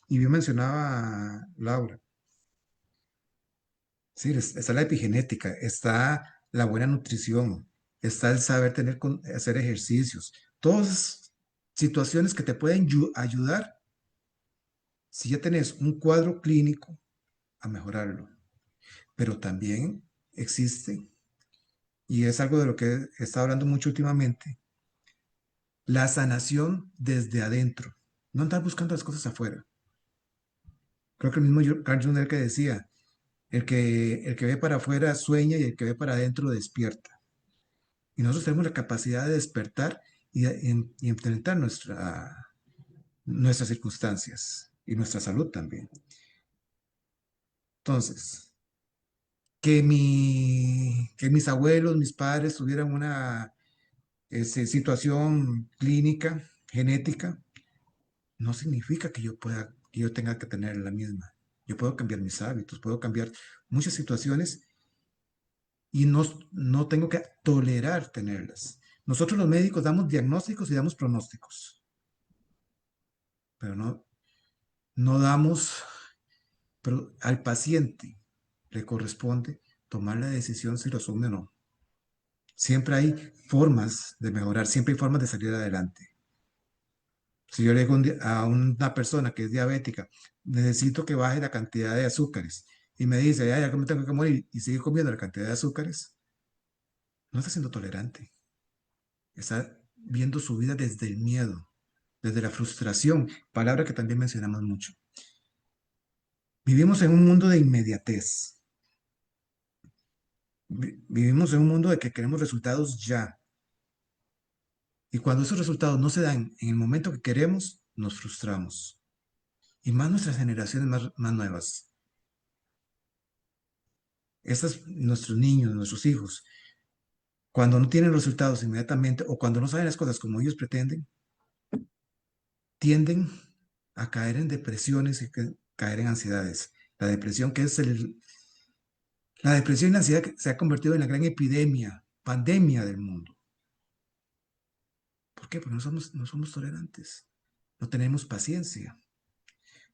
Y bien mencionaba Laura. Sí, está la epigenética, está la buena nutrición, está el saber hacer ejercicios. Todas situaciones que te pueden ayudar si ya tenés un cuadro clínico a mejorarlo. Pero también existe, y es algo de lo que he estado hablando mucho últimamente, la sanación desde adentro. No andar buscando las cosas afuera. creo que el mismo Carl Jung que decía, el que ve para afuera sueña y el que ve para adentro despierta. Y nosotros tenemos la capacidad de despertar y enfrentar nuestras circunstancias y nuestra salud también. Entonces, que mis abuelos, mis padres tuvieran una situación clínica, genética, no significa que yo tenga que tener la misma. Yo puedo cambiar mis hábitos, puedo cambiar muchas situaciones y no tengo que tolerar tenerlas. Nosotros los médicos damos diagnósticos y damos pronósticos, pero no damos, pero al paciente le corresponde tomar la decisión si lo asume o no. Siempre hay formas de mejorar, siempre hay formas de salir adelante. Si yo le digo a una persona que es diabética, necesito que baje la cantidad de azúcares, y me dice, ya que me tengo que morir, y sigue comiendo la cantidad de azúcares, no está siendo tolerante. Está viendo su vida desde el miedo, desde la frustración, palabra que también mencionamos mucho. Vivimos en un mundo de inmediatez. Vivimos en un mundo de que queremos resultados ya. Y cuando esos resultados no se dan en el momento que queremos, nos frustramos. Y más nuestras generaciones más nuevas. Nuestros niños, nuestros hijos, cuando no tienen resultados inmediatamente o cuando no saben las cosas como ellos pretenden, tienden a caer en depresiones y caer en ansiedades. La depresión la depresión y la ansiedad que se ha convertido en la gran epidemia, pandemia del mundo. ¿Por qué? Porque no somos tolerantes, no tenemos paciencia,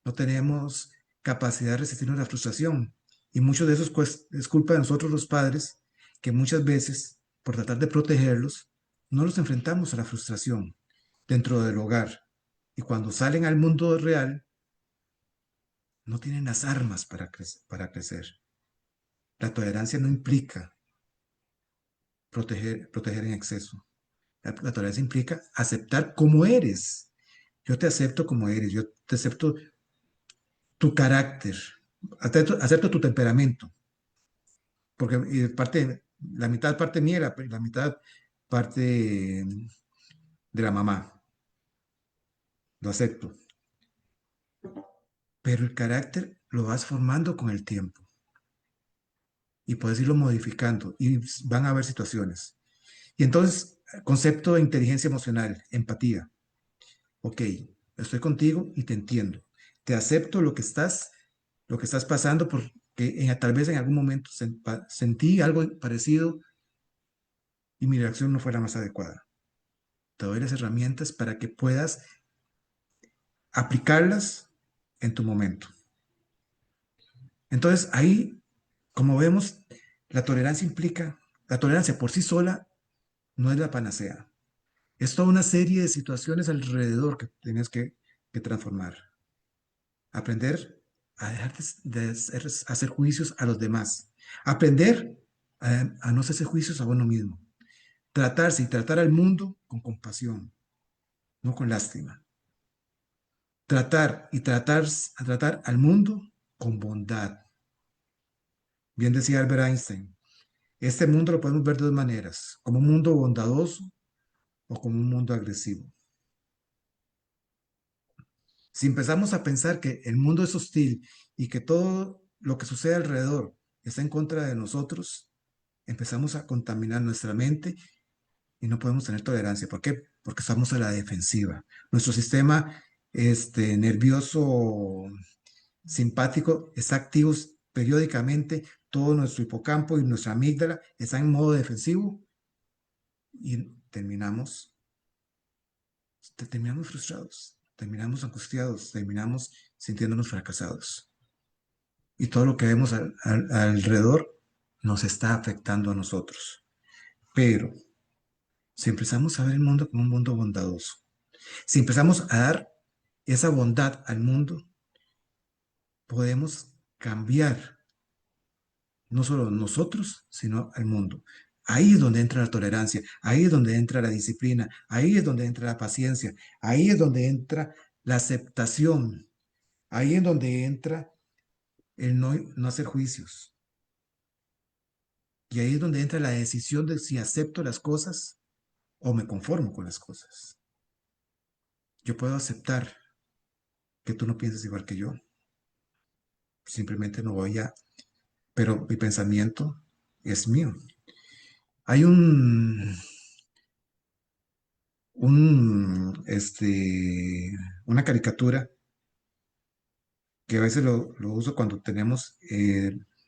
no tenemos capacidad de resistirnos a la frustración. Y mucho de eso es culpa de nosotros los padres, que muchas veces, por tratar de protegerlos, no los enfrentamos a la frustración dentro del hogar. Y cuando salen al mundo real, no tienen las armas para crecer. La tolerancia no implica proteger en exceso. La tolerancia implica aceptar como eres. Yo te acepto como eres, yo te acepto tu carácter, acepto tu temperamento, porque la mitad parte mía y la mitad parte de la mamá. Lo acepto. Pero el carácter lo vas formando con el tiempo. Y puedes irlo modificando y van a haber situaciones. Y entonces, concepto de inteligencia emocional, empatía. Ok, estoy contigo y te entiendo. Te acepto lo que estás pasando porque tal vez en algún momento sentí algo parecido y mi reacción no fue la más adecuada. Te doy las herramientas para que puedas aplicarlas en tu momento. Entonces, ahí, como vemos, la tolerancia por sí sola no es la panacea. Es toda una serie de situaciones alrededor que tienes que transformar. Aprender a dejar de hacer juicios a los demás. Aprender a no hacerse juicios a uno mismo. Tratarse y tratar al mundo con compasión, no con lástima. Tratar al mundo con bondad. Bien decía Albert Einstein, este mundo lo podemos ver de dos maneras, como un mundo bondadoso o como un mundo agresivo. Si empezamos a pensar que el mundo es hostil y que todo lo que sucede alrededor está en contra de nosotros, empezamos a contaminar nuestra mente y no podemos tener tolerancia. ¿Por qué? Porque estamos a la defensiva. Nuestro sistema nervioso simpático está activo periódicamente, todo nuestro hipocampo y nuestra amígdala está en modo defensivo y terminamos frustrados, terminamos angustiados, terminamos sintiéndonos fracasados. Y todo lo que vemos alrededor nos está afectando a nosotros. Pero si empezamos a ver el mundo como un mundo bondadoso, si empezamos a dar esa bondad al mundo, podemos cambiar no solo nosotros, sino al mundo. Ahí es donde entra la tolerancia, ahí es donde entra la disciplina, ahí es donde entra la paciencia, ahí es donde entra la aceptación, ahí es donde entra el no hacer juicios. Y ahí es donde entra la decisión de si acepto las cosas o me conformo con las cosas. Yo puedo aceptar que tú no pienses igual que yo. Simplemente no voy a, pero mi pensamiento es mío. Hay una caricatura que a veces lo uso cuando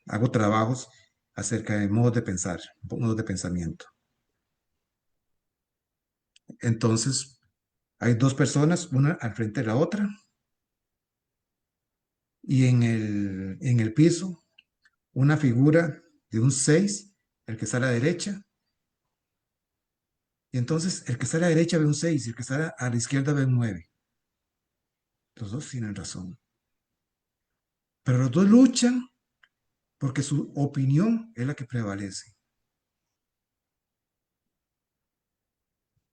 hago trabajos acerca de modos de pensar, modos de pensamiento. Entonces, hay dos personas, una al frente de la otra, y en el piso, una figura de un 6, el que está a la derecha, y entonces el que está a la derecha ve un 6 y el que está a la izquierda ve un 9. Los dos tienen razón. Pero los dos luchan porque su opinión es la que prevalece.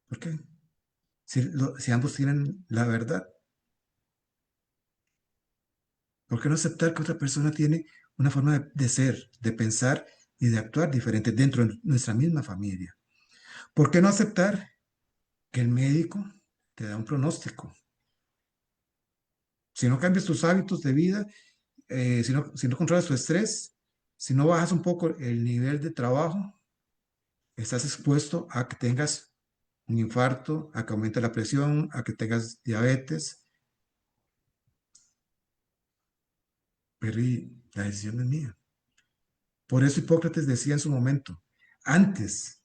¿Por qué? Si ambos tienen la verdad, ¿por qué no aceptar que otra persona tiene una forma de ser, de pensar y de actuar diferente dentro de nuestra misma familia? ¿Por qué no aceptar que el médico te da un pronóstico? Si no cambias tus hábitos de vida, si no controlas tu estrés, si no bajas un poco el nivel de trabajo, estás expuesto a que tengas un infarto, a que aumente la presión, a que tengas diabetes. Pero la decisión es mía. Por eso Hipócrates decía en su momento, antes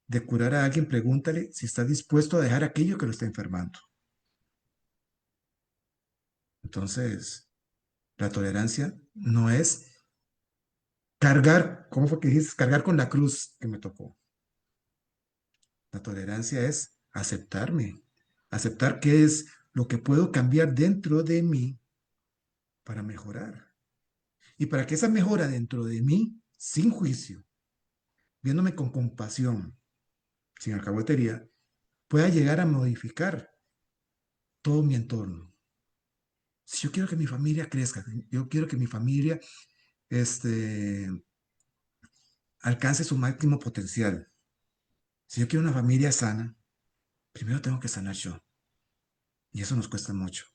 de curar a alguien, pregúntale si está dispuesto a dejar aquello que lo está enfermando. Entonces, la tolerancia no es cargar, ¿cómo fue que dijiste? Cargar con la cruz que me tocó. La tolerancia es aceptarme, aceptar qué es lo que puedo cambiar dentro de mí para mejorar. Y para que esa mejora dentro de mí, sin juicio, viéndome con compasión, sin alcahuetería, pueda llegar a modificar todo mi entorno. Si yo quiero que mi familia crezca, yo quiero que mi familia este, alcance su máximo potencial. Si yo quiero una familia sana, primero tengo que sanar yo. Y eso nos cuesta mucho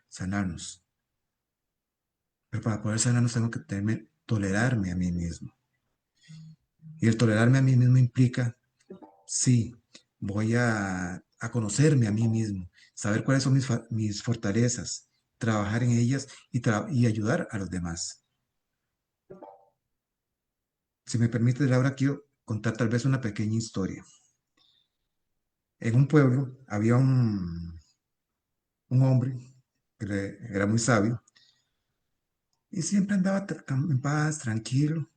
sanarnos. Pero para poder sanarnos tengo que tolerarme a mí mismo. Y el tolerarme a mí mismo implica, sí, voy a conocerme a mí mismo, saber cuáles son mis fortalezas, trabajar en ellas y ayudar a los demás. Si me permite, Laura, quiero contar tal vez una pequeña historia. En un pueblo había un hombre que era muy sabio y siempre andaba en paz, tranquilo.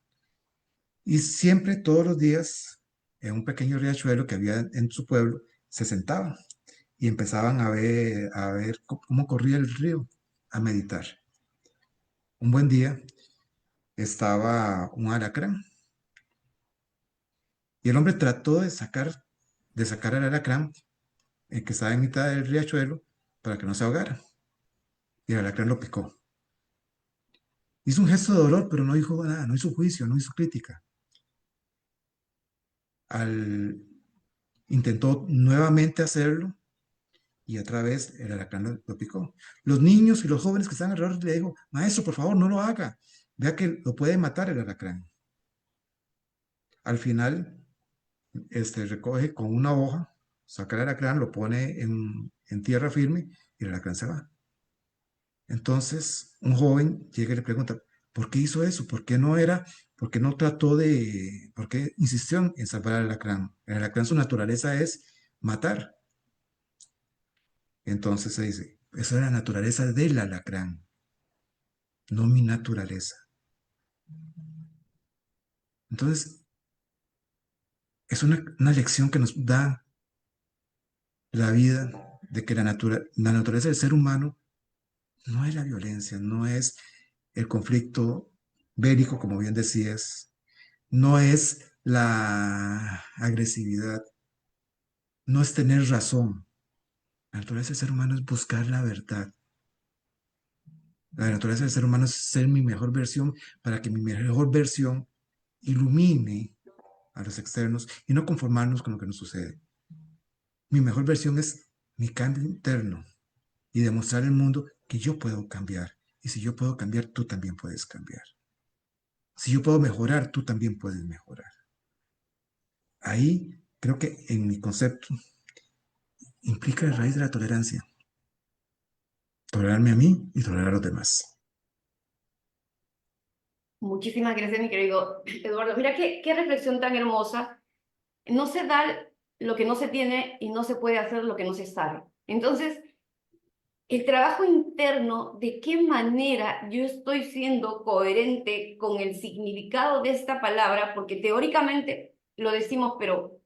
Y siempre, todos los días, en un pequeño riachuelo que había en su pueblo, se sentaban y empezaban a ver cómo corría el río, a meditar. Un buen día estaba un alacrán y el hombre trató de sacar al alacrán que estaba en mitad del riachuelo para que no se ahogara. Y el alacrán lo picó. Hizo un gesto de dolor, pero no dijo nada, no hizo juicio, no hizo crítica. Intentó nuevamente hacerlo y otra vez el alacrán lo picó. Los niños y los jóvenes que estaban alrededor le dijo, maestro, por favor, no lo haga. Vea que lo puede matar el alacrán. Al final, recoge con una hoja, saca el alacrán, lo pone en tierra firme y el alacrán se va. Entonces, un joven llega y le pregunta, ¿por qué hizo eso? ¿Por qué no por qué insistió en salvar al alacrán? El alacrán, su naturaleza es matar. Entonces se dice, esa es la naturaleza del alacrán, no mi naturaleza. Entonces, es una lección que nos da la vida de que la naturaleza del ser humano no es la violencia, no es el conflicto bélico, como bien decías, no es la agresividad, no es tener razón. La naturaleza del ser humano es buscar la verdad. La naturaleza del ser humano es ser mi mejor versión para que mi mejor versión ilumine a los externos y no conformarnos con lo que nos sucede. Mi mejor versión es mi cambio interno y demostrar al mundo que yo puedo cambiar. Y si yo puedo cambiar, tú también puedes cambiar. Si yo puedo mejorar, tú también puedes mejorar. Ahí creo que en mi concepto implica la raíz de la tolerancia. Tolerarme a mí y tolerar a los demás. Muchísimas gracias, mi querido Eduardo. Mira qué reflexión tan hermosa. No se da lo que no se tiene y no se puede hacer lo que no se sabe. Entonces, el trabajo interno, de qué manera yo estoy siendo coherente con el significado de esta palabra, porque teóricamente lo decimos, pero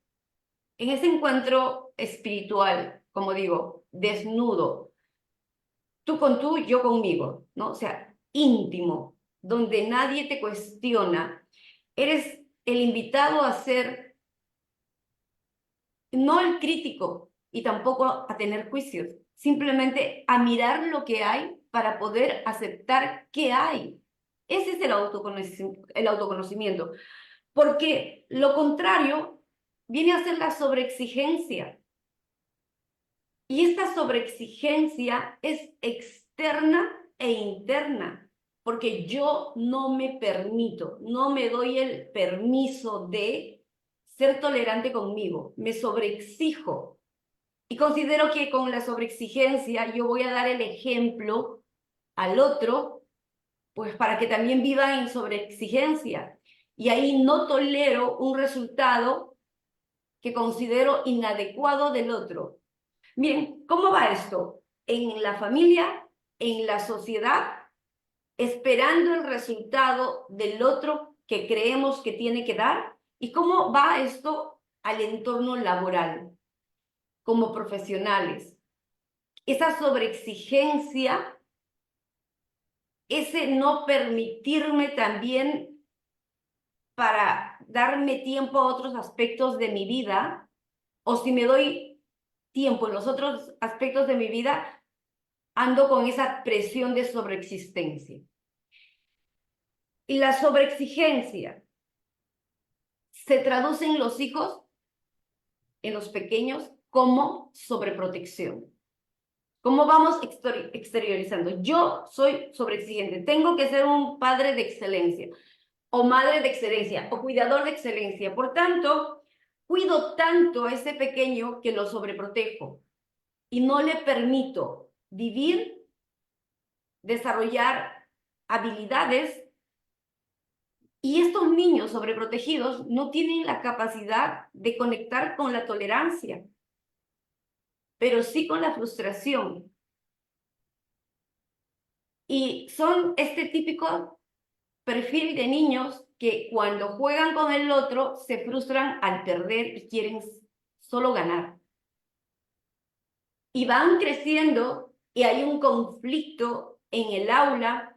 en ese encuentro espiritual, como digo, desnudo, tú con tú, yo conmigo, ¿no? O sea, íntimo, donde nadie te cuestiona, eres el invitado a ser, no el crítico y tampoco a tener juicios, simplemente a mirar lo que hay para poder aceptar qué hay. Ese es el autoconocimiento, porque lo contrario viene a ser la sobreexigencia. Y esta sobreexigencia es externa e interna, porque yo no me permito, no me doy el permiso de ser tolerante conmigo, me sobreexijo. Y considero que con la sobreexigencia yo voy a dar el ejemplo al otro, pues para que también viva en sobreexigencia. Y ahí no tolero un resultado que considero inadecuado del otro. Miren, ¿cómo va esto? En la familia, en la sociedad, esperando el resultado del otro que creemos que tiene que dar. ¿Y cómo va esto al entorno laboral, como profesionales? Esa sobreexigencia, ese no permitirme también para darme tiempo a otros aspectos de mi vida, o si me doy tiempo en los otros aspectos de mi vida, ando con esa presión de sobreexistencia. Y la sobreexigencia se traduce en los hijos, en los pequeños, como sobreprotección. ¿Cómo vamos exteriorizando? Yo soy sobreexigente, tengo que ser un padre de excelencia, o madre de excelencia, o cuidador de excelencia. Por tanto, cuido tanto a ese pequeño que lo sobreprotejo y no le permito vivir, desarrollar habilidades. Y estos niños sobreprotegidos no tienen la capacidad de conectar con la tolerancia, pero sí con la frustración. Y son este típico perfil de niños que cuando juegan con el otro se frustran al perder y quieren solo ganar. Y van creciendo y hay un conflicto en el aula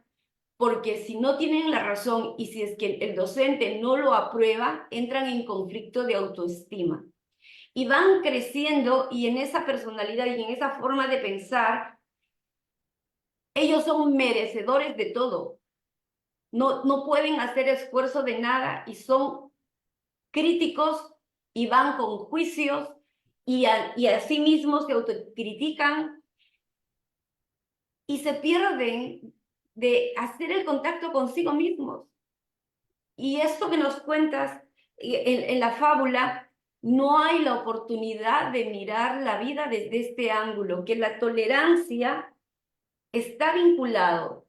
porque si no tienen la razón y si es que el docente no lo aprueba, entran en conflicto de autoestima. Y van creciendo y en esa personalidad y en esa forma de pensar, ellos son merecedores de todo. No pueden hacer esfuerzo de nada y son críticos y van con juicios y a sí mismos se autocritican y se pierden de hacer el contacto consigo mismos. Y esto que nos cuentas en la fábula, no hay la oportunidad de mirar la vida desde este ángulo, que la tolerancia está vinculado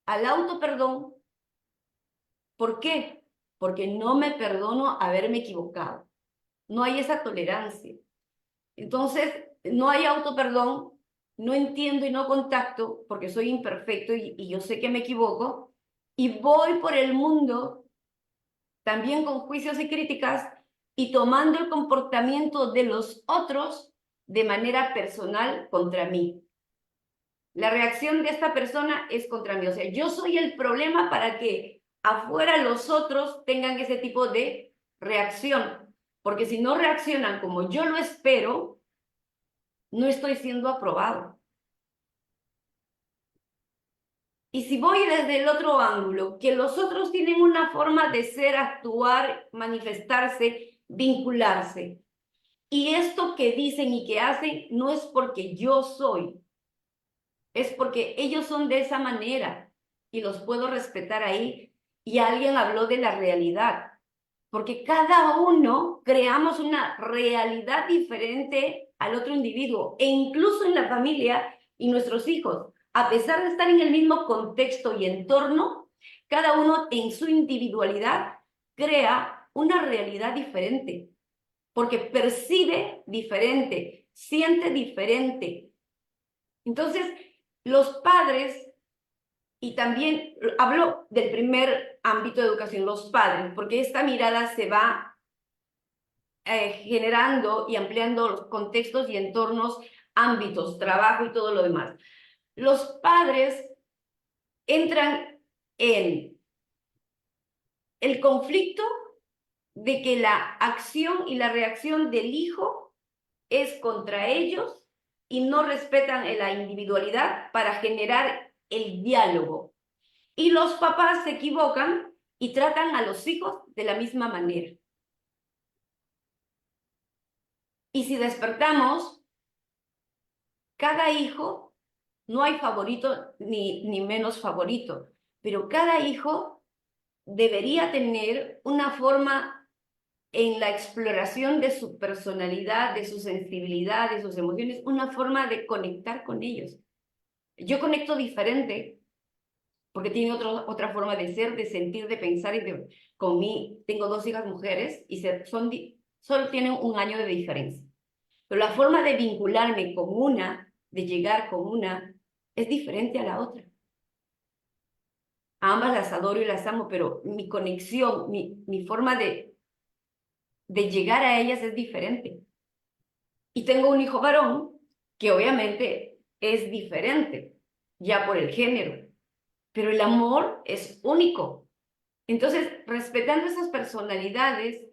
al autoperdón. ¿Por qué? Porque no me perdono haberme equivocado. No hay esa tolerancia. Entonces, no hay autoperdón, no entiendo y no contacto porque soy imperfecto y yo sé que me equivoco y voy por el mundo también con juicios y críticas y tomando el comportamiento de los otros de manera personal contra mí. La reacción de esta persona es contra mí. O sea, yo soy el problema para que afuera los otros tengan ese tipo de reacción. Porque si no reaccionan como yo lo espero, no estoy siendo aprobado. Y si voy desde el otro ángulo, que los otros tienen una forma de ser, actuar, manifestarse, vincularse. Y esto que dicen y que hacen no es porque yo soy, es porque ellos son de esa manera y los puedo respetar ahí. Y alguien habló de la realidad, porque cada uno creamos una realidad diferente al otro individuo, e incluso en la familia y nuestros hijos, a pesar de estar en el mismo contexto y entorno, cada uno en su individualidad crea una realidad diferente, porque percibe diferente, siente diferente. Entonces, los padres, y también hablo del primer ámbito de educación, los padres, porque esta mirada se va generando y ampliando los contextos y entornos, ámbitos, trabajo y todo lo demás. Los padres entran en el conflicto de que la acción y la reacción del hijo es contra ellos y no respetan la individualidad para generar el diálogo. Y los papás se equivocan y tratan a los hijos de la misma manera. Y si despertamos, cada hijo, no hay favorito ni menos favorito, pero cada hijo debería tener una forma en la exploración de su personalidad, de su sensibilidad, de sus emociones, una forma de conectar con ellos. Yo conecto diferente porque tiene otra forma de ser, de sentir, de pensar. Con mí tengo 2 hijas mujeres y solo tienen 1 año de diferencia. Pero la forma de vincularme con una, de llegar con una, es diferente a la otra. A ambas las adoro y las amo, pero mi conexión, mi forma de llegar a ellas es diferente. Y tengo un hijo varón que obviamente es diferente, ya por el género, pero el amor es único. Entonces, respetando esas personalidades,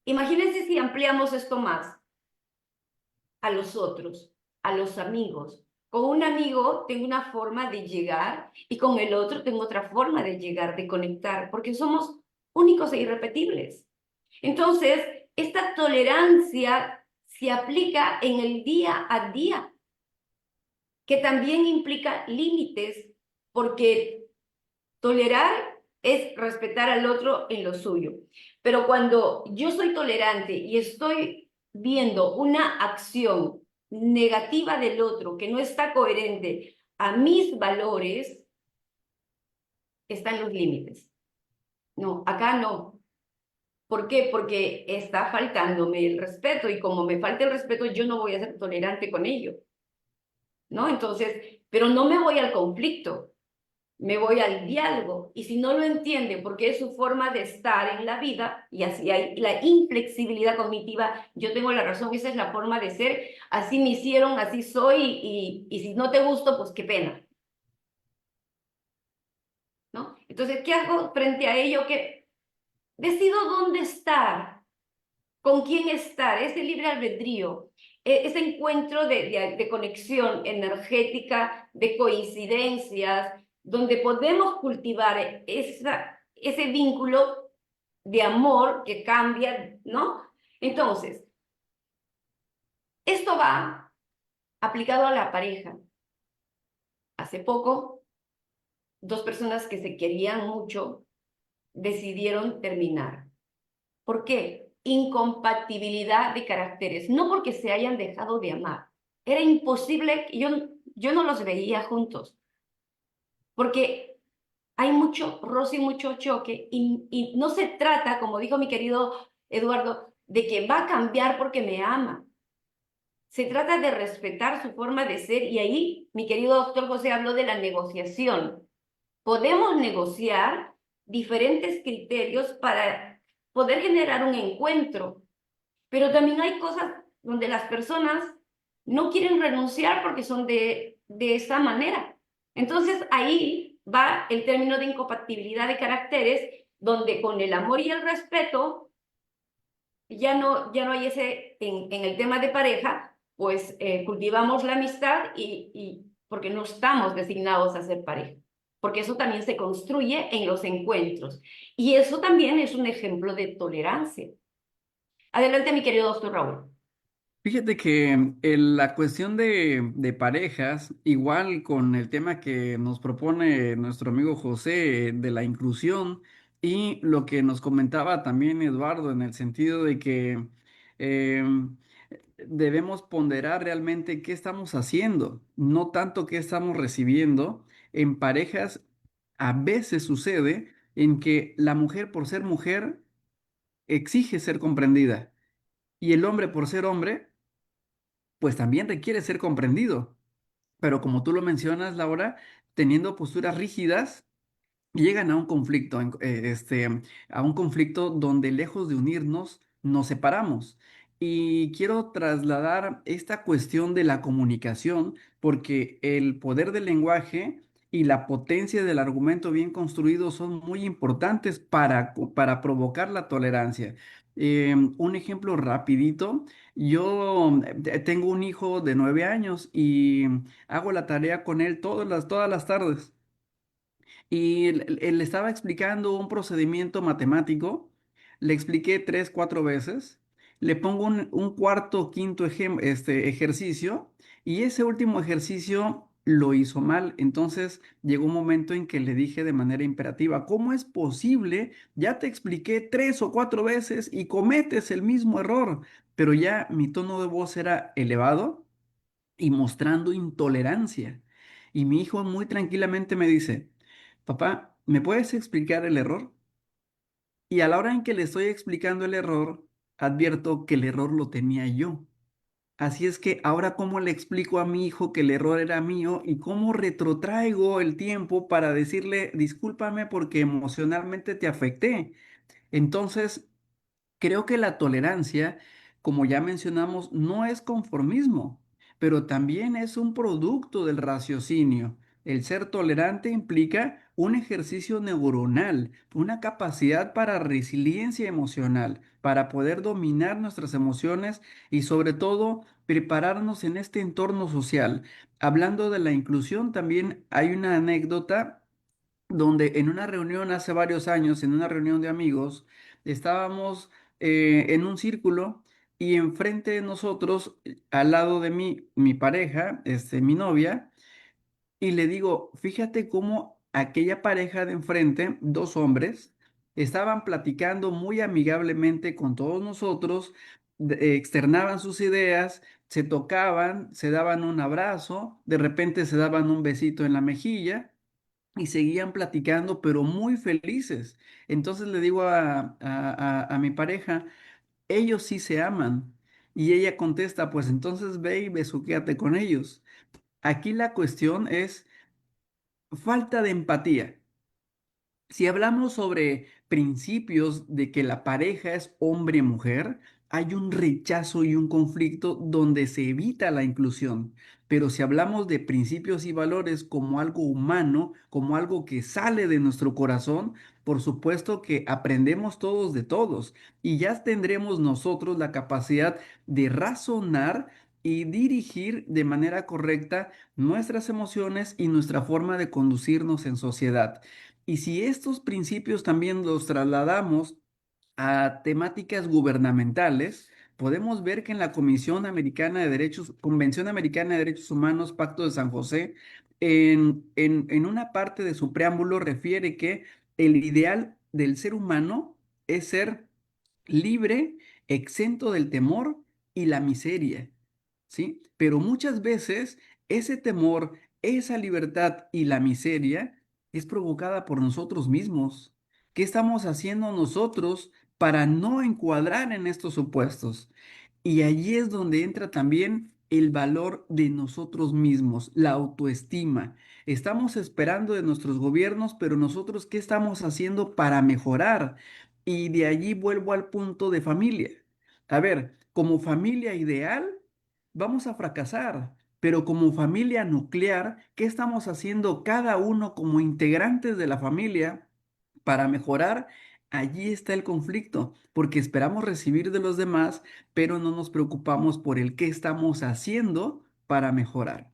imagínense si ampliamos esto más a los otros, a los amigos. Con un amigo tengo una forma de llegar y con el otro tengo otra forma de llegar, de conectar, porque somos únicos e irrepetibles. Entonces, esta tolerancia se aplica en el día a día, que también implica límites, porque tolerar es respetar al otro en lo suyo. Pero cuando yo soy tolerante y estoy viendo una acción negativa del otro que no está coherente a mis valores, están los límites. No, acá no. ¿Por qué? Porque está faltándome el respeto y como me falta el respeto, yo no voy a ser tolerante con ello, ¿no? Entonces, pero no me voy al conflicto, me voy al diálogo. Y si no lo entiende porque es su forma de estar en la vida, y así hay la inflexibilidad cognitiva, yo tengo la razón, esa es la forma de ser, así me hicieron, así soy, y si no te gusto, pues qué pena, ¿no? Entonces, ¿qué hago frente a ello? Que decido dónde estar, con quién estar, ese libre albedrío, ese encuentro de conexión energética, de coincidencias, donde podemos cultivar ese vínculo de amor que cambia, ¿no? Entonces, esto va aplicado a la pareja. Hace poco, 2 personas que se querían mucho decidieron terminar. ¿Por qué? Incompatibilidad de caracteres, no porque se hayan dejado de amar. Era imposible, yo no los veía juntos, porque hay mucho roce y mucho choque, y no se trata, como dijo mi querido Eduardo, de que va a cambiar porque me ama. Se trata de respetar su forma de ser, y ahí mi querido doctor José habló de la negociación. Podemos negociar diferentes criterios para poder generar un encuentro, pero también hay cosas donde las personas no quieren renunciar porque son de esa manera. Entonces ahí va el término de incompatibilidad de caracteres, donde con el amor y el respeto ya no hay en el tema de pareja, pues cultivamos la amistad y porque no estamos designados a ser pareja, porque eso también se construye en los encuentros. Y eso también es un ejemplo de tolerancia. Adelante, mi querido doctor Raúl. Fíjate que la cuestión de parejas, igual con el tema que nos propone nuestro amigo José de la inclusión y lo que nos comentaba también Eduardo en el sentido de que em, debemos ponderar realmente qué estamos haciendo, no tanto qué estamos recibiendo. En parejas a veces sucede en que la mujer por ser mujer exige ser comprendida y el hombre por ser hombre pues también requiere ser comprendido. Pero como tú lo mencionas, Laura, teniendo posturas rígidas, llegan a un conflicto, a un conflicto donde lejos de unirnos, nos separamos. Y quiero trasladar esta cuestión de la comunicación, porque el poder del lenguaje y la potencia del argumento bien construido son muy importantes para provocar la tolerancia. Un ejemplo rapidito, yo tengo un hijo de 9 años y hago la tarea con él todas las tardes y le estaba explicando un procedimiento matemático, le expliqué 3, 4 veces, le pongo un cuarto, quinto ejercicio y ese último ejercicio lo hizo mal. Entonces llegó un momento en que le dije de manera imperativa, ¿cómo es posible? Ya te expliqué 3 o 4 veces y cometes el mismo error, pero ya mi tono de voz era elevado y mostrando intolerancia. Y mi hijo muy tranquilamente me dice, papá, ¿me puedes explicar el error? Y a la hora en que le estoy explicando el error, advierto que el error lo tenía yo. Así es que ahora cómo le explico a mi hijo que el error era mío y cómo retrotraigo el tiempo para decirle, discúlpame porque emocionalmente te afecté. Entonces, creo que la tolerancia, como ya mencionamos, no es conformismo, pero también es un producto del raciocinio. El ser tolerante implica un ejercicio neuronal, una capacidad para resiliencia emocional, para poder dominar nuestras emociones y sobre todo prepararnos en este entorno social. Hablando de la inclusión, también hay una anécdota donde en una reunión hace varios años, en una reunión de amigos, estábamos en un círculo y enfrente de nosotros, al lado de mí, mi pareja, mi novia, y le digo, fíjate cómo aquella pareja de enfrente, dos hombres, estaban platicando muy amigablemente con todos nosotros, externaban sus ideas, se tocaban, se daban un abrazo, de repente se daban un besito en la mejilla y seguían platicando, pero muy felices. Entonces le digo a mi pareja, ellos sí se aman. Y ella contesta, pues entonces ve y besuquéate con ellos. Aquí la cuestión es falta de empatía. Si hablamos sobre principios de que la pareja es hombre-mujer, hay un rechazo y un conflicto donde se evita la inclusión. Pero si hablamos de principios y valores como algo humano, como algo que sale de nuestro corazón, por supuesto que aprendemos todos de todos y ya tendremos nosotros la capacidad de razonar y dirigir de manera correcta nuestras emociones y nuestra forma de conducirnos en sociedad. Y si estos principios también los trasladamos a temáticas gubernamentales, podemos ver que en la Convención Americana de Derechos Humanos, Pacto de San José, en una parte de su preámbulo refiere que el ideal del ser humano es ser libre, exento del temor y la miseria, ¿sí? Pero muchas veces ese temor, esa libertad y la miseria es provocada por nosotros mismos. ¿Qué estamos haciendo nosotros para no encuadrar en estos supuestos? Y allí es donde entra también el valor de nosotros mismos, la autoestima. Estamos esperando de nuestros gobiernos, pero nosotros, ¿qué estamos haciendo para mejorar? Y de allí vuelvo al punto de familia. A ver, como familia ideal, vamos a fracasar, pero como familia nuclear, ¿qué estamos haciendo cada uno como integrantes de la familia para mejorar? Allí está el conflicto, porque esperamos recibir de los demás, pero no nos preocupamos por el qué estamos haciendo para mejorar.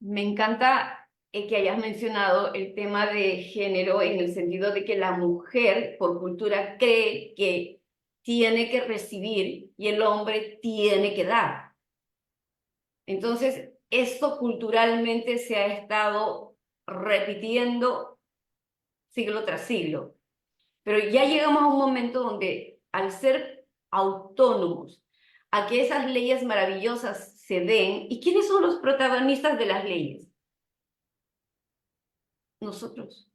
Me encanta que hayas mencionado el tema de género en el sentido de que la mujer, por cultura, cree que tiene que recibir y el hombre tiene que dar. Entonces, esto culturalmente se ha estado repitiendo siglo tras siglo. Pero ya llegamos a un momento donde, al ser autónomos, a que esas leyes maravillosas se den, ¿y quiénes son los protagonistas de las leyes? Nosotros.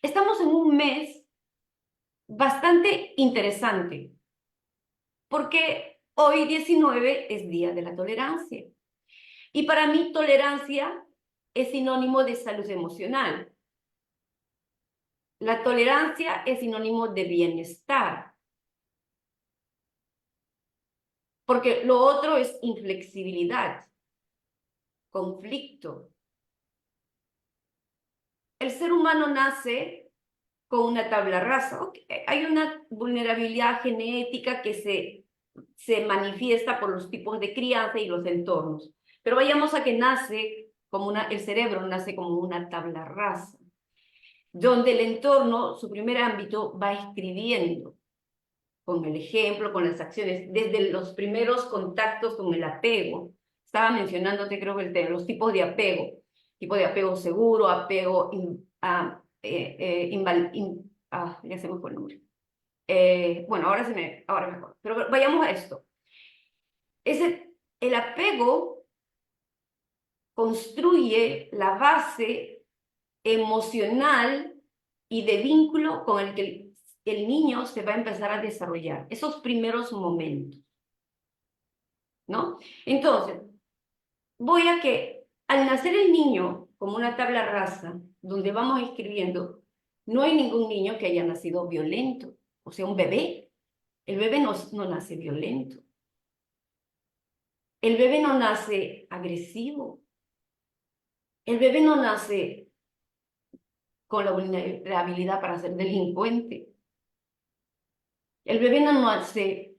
Estamos en un mes bastante interesante, porque hoy 19 es Día de la Tolerancia. Y para mí tolerancia es sinónimo de salud emocional. La tolerancia es sinónimo de bienestar, porque lo otro es inflexibilidad, conflicto. El ser humano nace con una tabla rasa. Hay una vulnerabilidad genética que se manifiesta por los tipos de crianza y los entornos. Pero vayamos a que nace como el cerebro nace como una tabla rasa, donde el entorno, su primer ámbito, va escribiendo con el ejemplo, con las acciones, desde los primeros contactos con el apego. Estaba mencionándote, creo que los tipos de apego. Tipo de apego seguro, apego ya se me fue el nombre. Bueno, ahora mejor. Pero vayamos a esto. El apego construye la base emocional y de vínculo con el que el niño se va a empezar a desarrollar, esos primeros momentos, ¿no? Entonces, voy a que al nacer el niño como una tabla rasa, donde vamos escribiendo, no hay ningún niño que haya nacido violento, o sea, un bebé. El bebé no nace violento. El bebé no nace agresivo. El bebé no nace con la vulnerabilidad para ser delincuente. El bebé no nace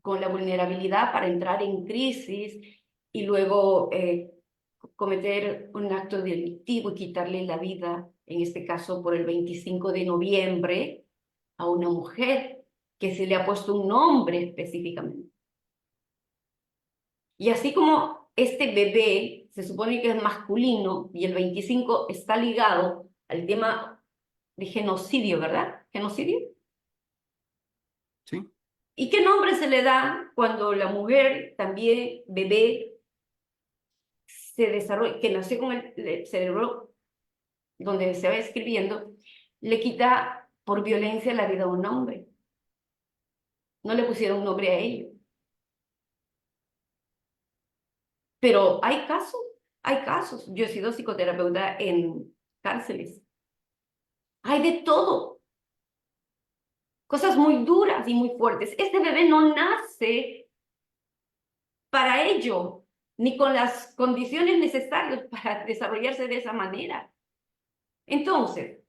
con la vulnerabilidad para entrar en crisis y luego cometer un acto delictivo y quitarle la vida, en este caso por el 25 de noviembre, a una mujer que se le ha puesto un nombre específicamente. Y así como este bebé se supone que es masculino y el 25 está ligado al tema de genocidio, ¿verdad? ¿Genocidio? Sí. ¿Y qué nombre se le da cuando la mujer, también bebé, se desarrolla, que nació con el cerebro donde se va escribiendo, le quita por violencia la vida a un hombre? No le pusieron nombre a ello. Pero hay casos, hay casos. Yo he sido psicoterapeuta en cárceles. Hay de todo. Cosas muy duras y muy fuertes. Este bebé no nace para ello, ni con las condiciones necesarias para desarrollarse de esa manera. Entonces,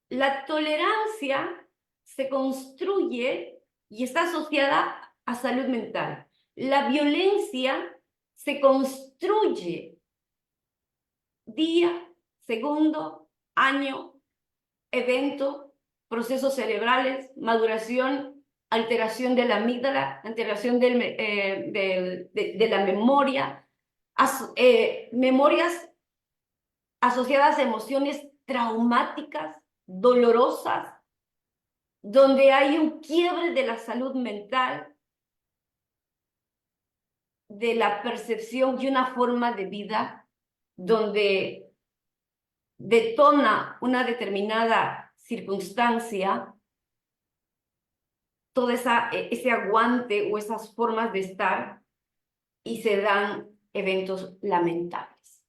la tolerancia se construye y está asociada a salud mental. La violencia se construye día, segundo, año, evento, procesos cerebrales, maduración, alteración de la amígdala, alteración de la memoria, memorias asociadas a emociones traumáticas, dolorosas, donde hay un quiebre de la salud mental, de la percepción de una forma de vida, donde detona una determinada circunstancia, todo ese aguante o esas formas de estar, y se dan eventos lamentables.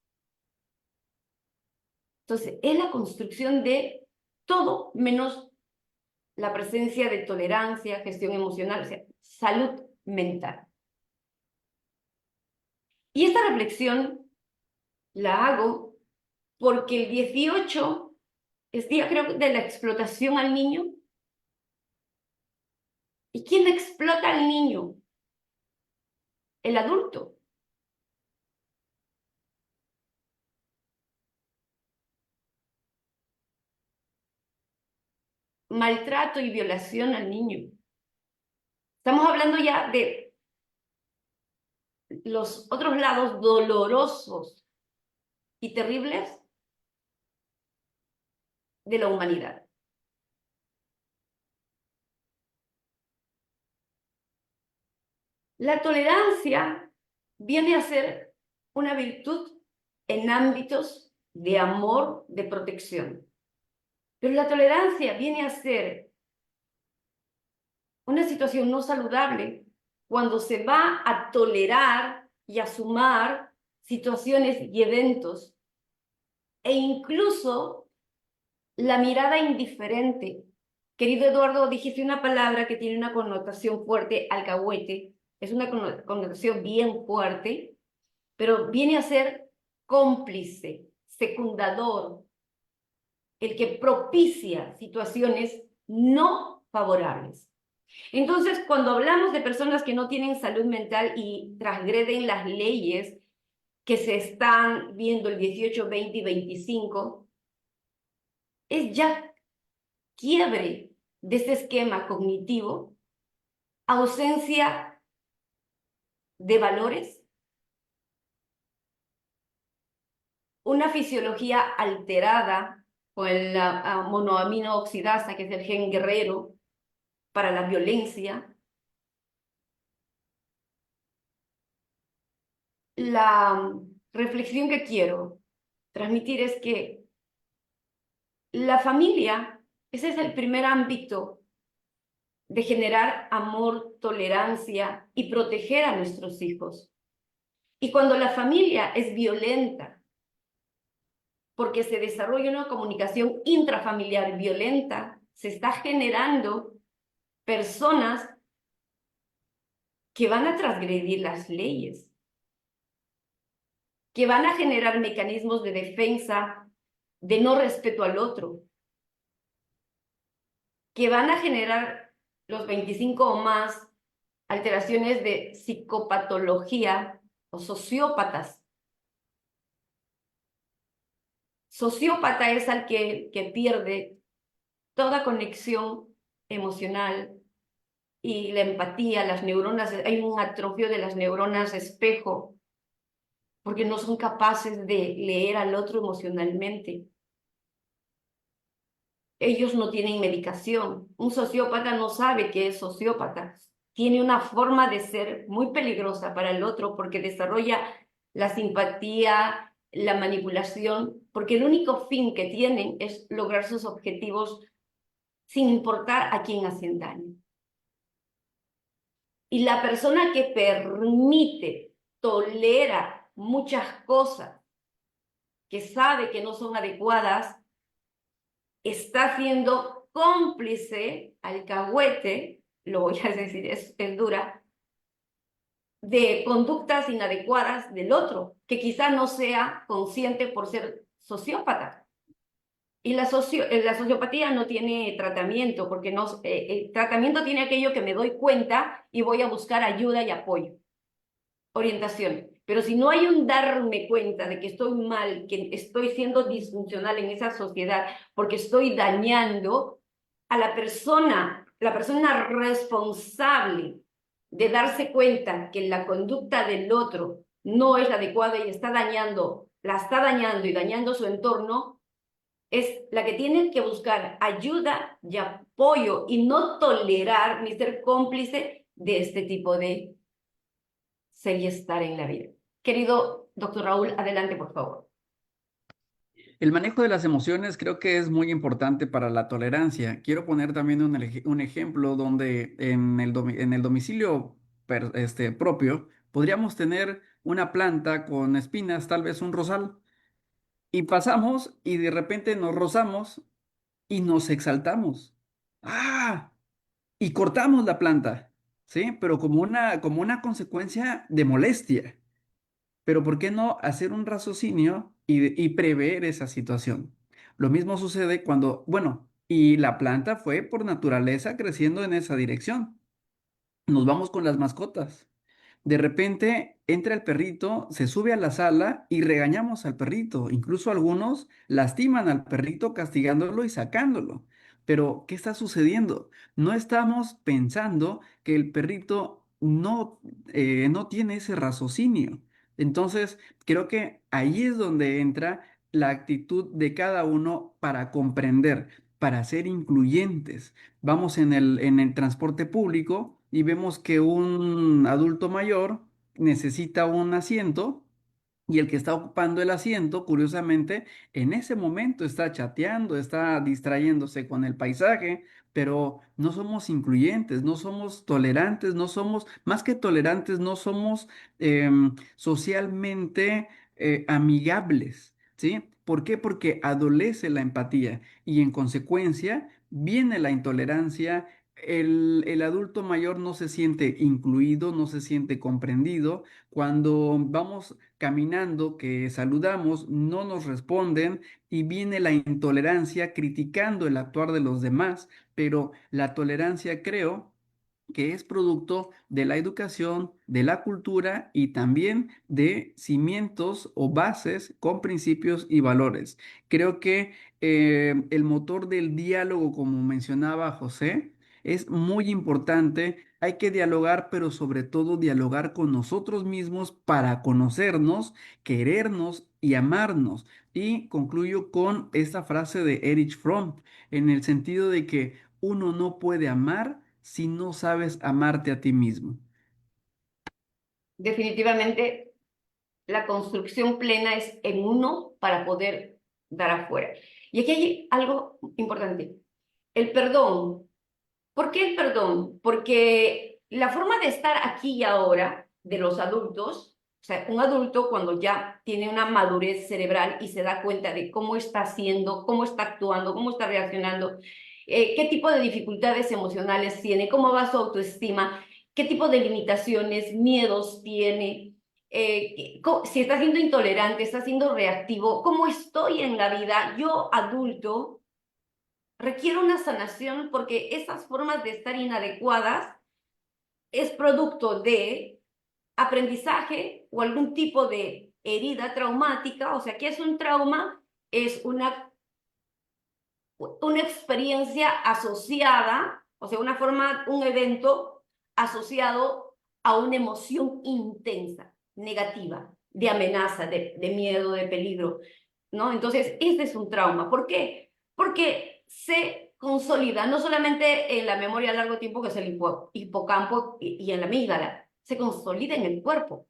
Entonces, es la construcción de todo menos la presencia de tolerancia, gestión emocional, o sea, salud mental. Y esta reflexión la hago porque el 18 es día, creo, de la explotación al niño. ¿Y quién explota al niño? El adulto. maltrato y violación al niño. Estamos hablando ya de los otros lados dolorosos y terribles de la humanidad. La tolerancia viene a ser una virtud en ámbitos de amor, de protección. Pero la tolerancia viene a ser una situación no saludable cuando se va a tolerar y a sumar situaciones y eventos e incluso la mirada indiferente. Querido Eduardo, dijiste una palabra que tiene una connotación fuerte, alcahuete, es una connotación bien fuerte, pero viene a ser cómplice, secundador, el que propicia situaciones no favorables. Entonces, cuando hablamos de personas que no tienen salud mental y transgreden las leyes que se están viendo el 18, 20 y 25, es ya quiebre de ese esquema cognitivo, ausencia de valores, una fisiología alterada con la monoamino oxidasa, que es el gen guerrero para la violencia. La reflexión que quiero transmitir es que la familia, ese es el primer ámbito de generar amor, tolerancia y proteger a nuestros hijos. Y cuando la familia es violenta, porque se desarrolla una comunicación intrafamiliar violenta, se está generando personas que van a transgredir las leyes, que van a generar mecanismos de defensa, de no respeto al otro, que van a generar los 25 o más alteraciones de psicopatología o sociópatas. Sociópata es al que pierde toda conexión emocional y la empatía, las neuronas, hay un atrofio de las neuronas espejo, porque no son capaces de leer al otro emocionalmente. Ellos no tienen medicación. Un sociópata no sabe que es sociópata. Tiene una forma de ser muy peligrosa para el otro porque desarrolla la simpatía, la manipulación, porque el único fin que tienen es lograr sus objetivos sin importar a quién hacen daño. Y la persona que permite, tolera muchas cosas que sabe que no son adecuadas, está siendo cómplice, alcahuete, lo voy a decir, es dura, de conductas inadecuadas del otro, que quizá no sea consciente por ser sociópata. Y la sociopatía no tiene tratamiento, porque no, el tratamiento tiene aquello que me doy cuenta y voy a buscar ayuda y apoyo, orientación. Pero si no hay un darme cuenta de que estoy mal, que estoy siendo disfuncional en esa sociedad, porque estoy dañando a la persona responsable de darse cuenta que la conducta del otro no es la adecuada y la está dañando y dañando su entorno, es la que tiene que buscar ayuda y apoyo y no tolerar ni ser cómplice de este tipo de ser y estar en la vida. Querido doctor Raúl, adelante, por favor. El manejo de las emociones creo que es muy importante para la tolerancia. Quiero poner también un ejemplo donde en el domicilio propio podríamos tener una planta con espinas, tal vez un rosal, y pasamos y de repente nos rozamos y nos exaltamos. ¡Ah! Y cortamos la planta, ¿sí? Pero como una consecuencia de molestia. Pero ¿por qué no hacer un raciocinio y prever esa situación? Lo mismo sucede cuando, bueno, y la planta fue por naturaleza creciendo en esa dirección. Nos vamos con las mascotas. De repente entra el perrito, se sube a la sala y regañamos al perrito. Incluso algunos lastiman al perrito castigándolo y sacándolo. Pero, ¿qué está sucediendo? No estamos pensando que el perrito no tiene ese raciocinio. Entonces, creo que ahí es donde entra la actitud de cada uno para comprender, para ser incluyentes. Vamos en el transporte público y vemos que un adulto mayor necesita un asiento y el que está ocupando el asiento, curiosamente, en ese momento está chateando, está distrayéndose con el paisaje, pero no somos incluyentes, no somos tolerantes, no somos, más que tolerantes, no somos socialmente amigables, ¿sí? ¿Por qué? Porque adolece la empatía y en consecuencia viene la intolerancia. El adulto mayor no se siente incluido, no se siente comprendido. Cuando vamos caminando, que saludamos, no nos responden y viene la intolerancia criticando el actuar de los demás, pero la tolerancia creo que es producto de la educación, de la cultura y también de cimientos o bases con principios y valores. Creo que el motor del diálogo, como mencionaba José, es muy importante. Hay que dialogar, pero sobre todo dialogar con nosotros mismos para conocernos, querernos y amarnos. Y concluyo con esta frase de Erich Fromm, en el sentido de que uno no puede amar si no sabes amarte a ti mismo. Definitivamente, la construcción plena es en uno para poder dar afuera. Y aquí hay algo importante. El perdón. ¿Por qué el perdón? Porque la forma de estar aquí y ahora de los adultos, o sea, un adulto cuando ya tiene una madurez cerebral y se da cuenta de cómo está haciendo, cómo está actuando, cómo está reaccionando, qué tipo de dificultades emocionales tiene, cómo va su autoestima, qué tipo de limitaciones, miedos tiene, si está siendo intolerante, está siendo reactivo, cómo estoy en la vida, yo adulto requiere una sanación porque esas formas de estar inadecuadas es producto de aprendizaje o algún tipo de herida traumática. O sea, ¿qué es un trauma? Es una experiencia asociada, o sea, una forma, un evento asociado a una emoción intensa, negativa, de amenaza, de miedo, de peligro, ¿no? Entonces, este es un trauma. ¿Por qué? Porque se consolida no solamente en la memoria a largo tiempo, que es el hipocampo y en la amígdala, se consolida en el cuerpo.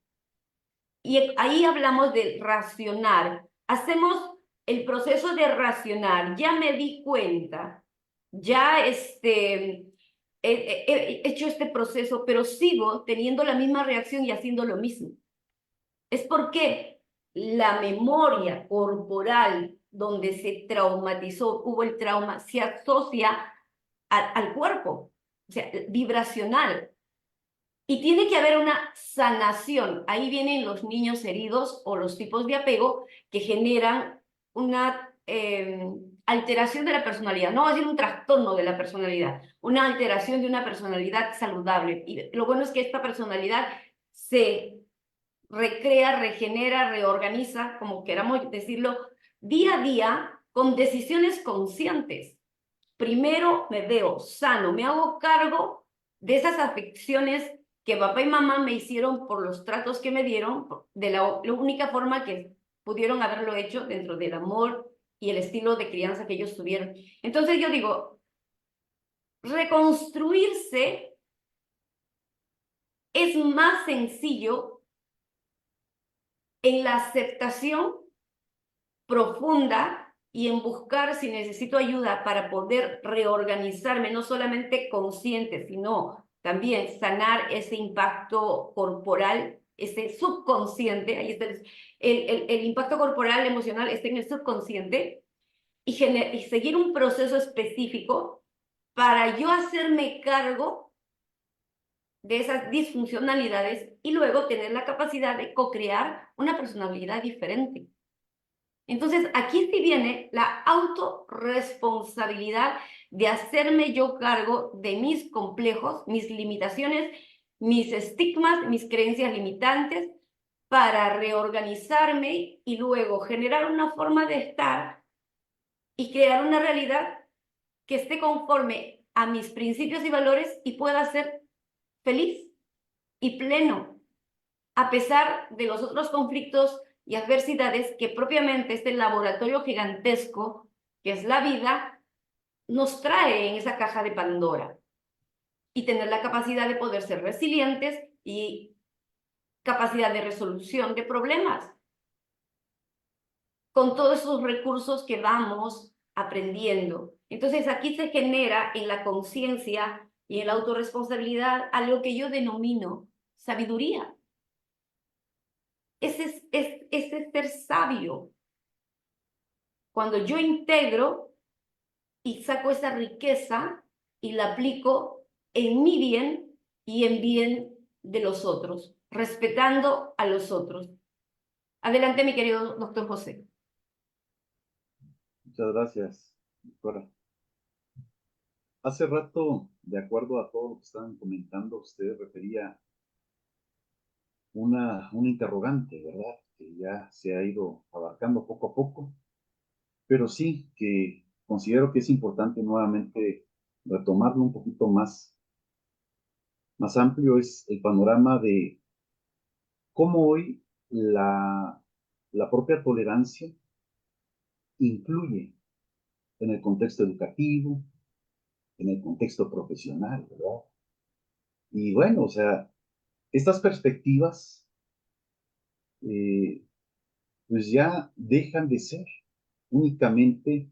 Y ahí hablamos de racionar. Hacemos el proceso de racionar. Ya me di cuenta, ya he hecho este proceso, pero sigo teniendo la misma reacción y haciendo lo mismo. Es porque la memoria corporal donde se traumatizó, hubo el trauma, se asocia al cuerpo, o sea, vibracional. Y tiene que haber una sanación. Ahí vienen los niños heridos o los tipos de apego que generan una alteración de la personalidad. No va a ser un trastorno de la personalidad, una alteración de una personalidad saludable. Y lo bueno es que esta personalidad se recrea, regenera, reorganiza, como queramos decirlo, día a día con decisiones conscientes. Primero me veo sano, me hago cargo de esas afecciones que papá y mamá me hicieron por los tratos que me dieron, de la única forma que pudieron haberlo hecho dentro del amor y el estilo de crianza que ellos tuvieron. Entonces yo digo, reconstruirse es más sencillo en la aceptación profunda y en buscar si necesito ayuda para poder reorganizarme, no solamente consciente, sino también sanar ese impacto corporal, ese subconsciente, ahí está el impacto corporal, emocional, está en el subconsciente, y seguir un proceso específico para yo hacerme cargo de esas disfuncionalidades y luego tener la capacidad de co-crear una personalidad diferente. Entonces, aquí sí viene la autorresponsabilidad de hacerme yo cargo de mis complejos, mis limitaciones, mis estigmas, mis creencias limitantes, para reorganizarme y luego generar una forma de estar y crear una realidad que esté conforme a mis principios y valores y pueda ser feliz y pleno, a pesar de los otros conflictos y adversidades que propiamente este laboratorio gigantesco, que es la vida, nos trae en esa caja de Pandora. Y tener la capacidad de poder ser resilientes y capacidad de resolución de problemas con todos esos recursos que vamos aprendiendo. Entonces aquí se genera en la conciencia y en la autorresponsabilidad algo que yo denomino sabiduría. Ese es ser sabio. Cuando yo integro y saco esa riqueza y la aplico en mi bien y en bien de los otros, respetando a los otros. Adelante, mi querido doctor José. Muchas gracias, doctora. Hace rato, de acuerdo a todo lo que estaban comentando, usted refería una interrogante, ¿verdad? Que ya se ha ido abarcando poco a poco, pero sí que considero que es importante nuevamente retomarlo un poquito más amplio, es el panorama de cómo hoy la propia tolerancia influye en el contexto educativo, en el contexto profesional, ¿verdad? Y bueno, o sea, estas perspectivas pues ya dejan de ser únicamente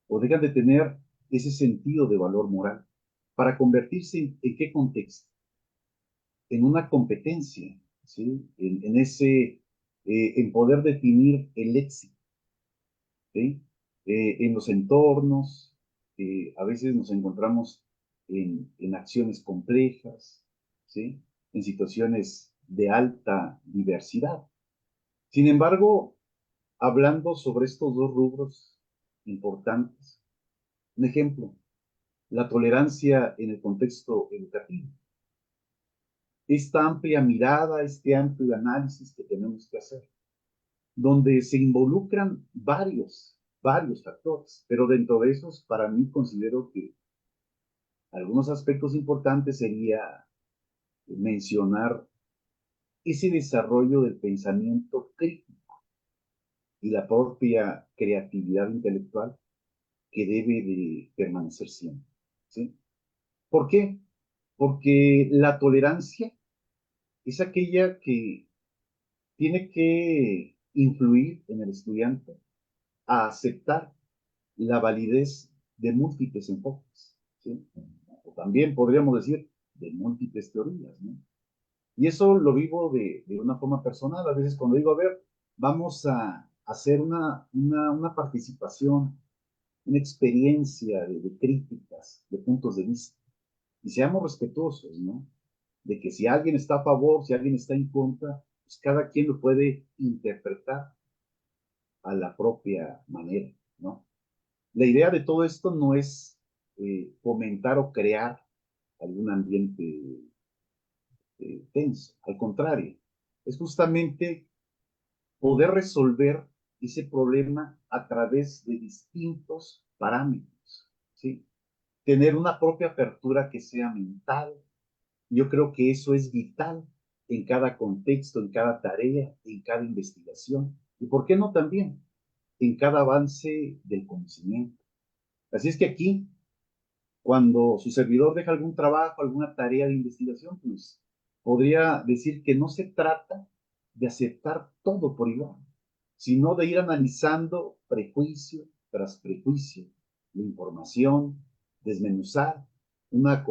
o dejan de tener ese sentido de valor moral para convertirse en qué contexto, en una competencia, ¿sí? En poder definir el éxito, ¿sí? En los entornos, a veces nos encontramos en acciones complejas, ¿sí? En situaciones de alta diversidad. Sin embargo, hablando sobre estos dos rubros importantes, un ejemplo, la tolerancia en el contexto educativo. Esta amplia mirada, este amplio análisis que tenemos que hacer, donde se involucran varios factores, pero dentro de esos, para mí considero que algunos aspectos importantes sería mencionar ese desarrollo del pensamiento crítico y la propia creatividad intelectual que debe de permanecer siempre, ¿sí? ¿Por qué? Porque la tolerancia es aquella que tiene que influir en el estudiante a aceptar la validez de múltiples enfoques, ¿sí? O también podríamos decir de múltiples teorías, ¿no? Y eso lo vivo de una forma personal. A veces cuando digo, a ver, vamos a hacer una participación, una experiencia de críticas, de puntos de vista, y seamos respetuosos, ¿no? De que si alguien está a favor, si alguien está en contra, pues cada quien lo puede interpretar a la propia manera, ¿no? La idea de todo esto no es fomentar o crear algún ambiente tenso, al contrario, es justamente poder resolver ese problema a través de distintos parámetros, ¿sí? Tener una propia apertura que sea mental. Yo creo que eso es vital en cada contexto, en cada tarea, en cada investigación. Y por qué no también en cada avance del conocimiento. Así es que aquí, cuando su servidor deja algún trabajo, alguna tarea de investigación, pues podría decir que no se trata de aceptar todo por igual, sino de ir analizando prejuicio tras prejuicio, la información, desmenuzar una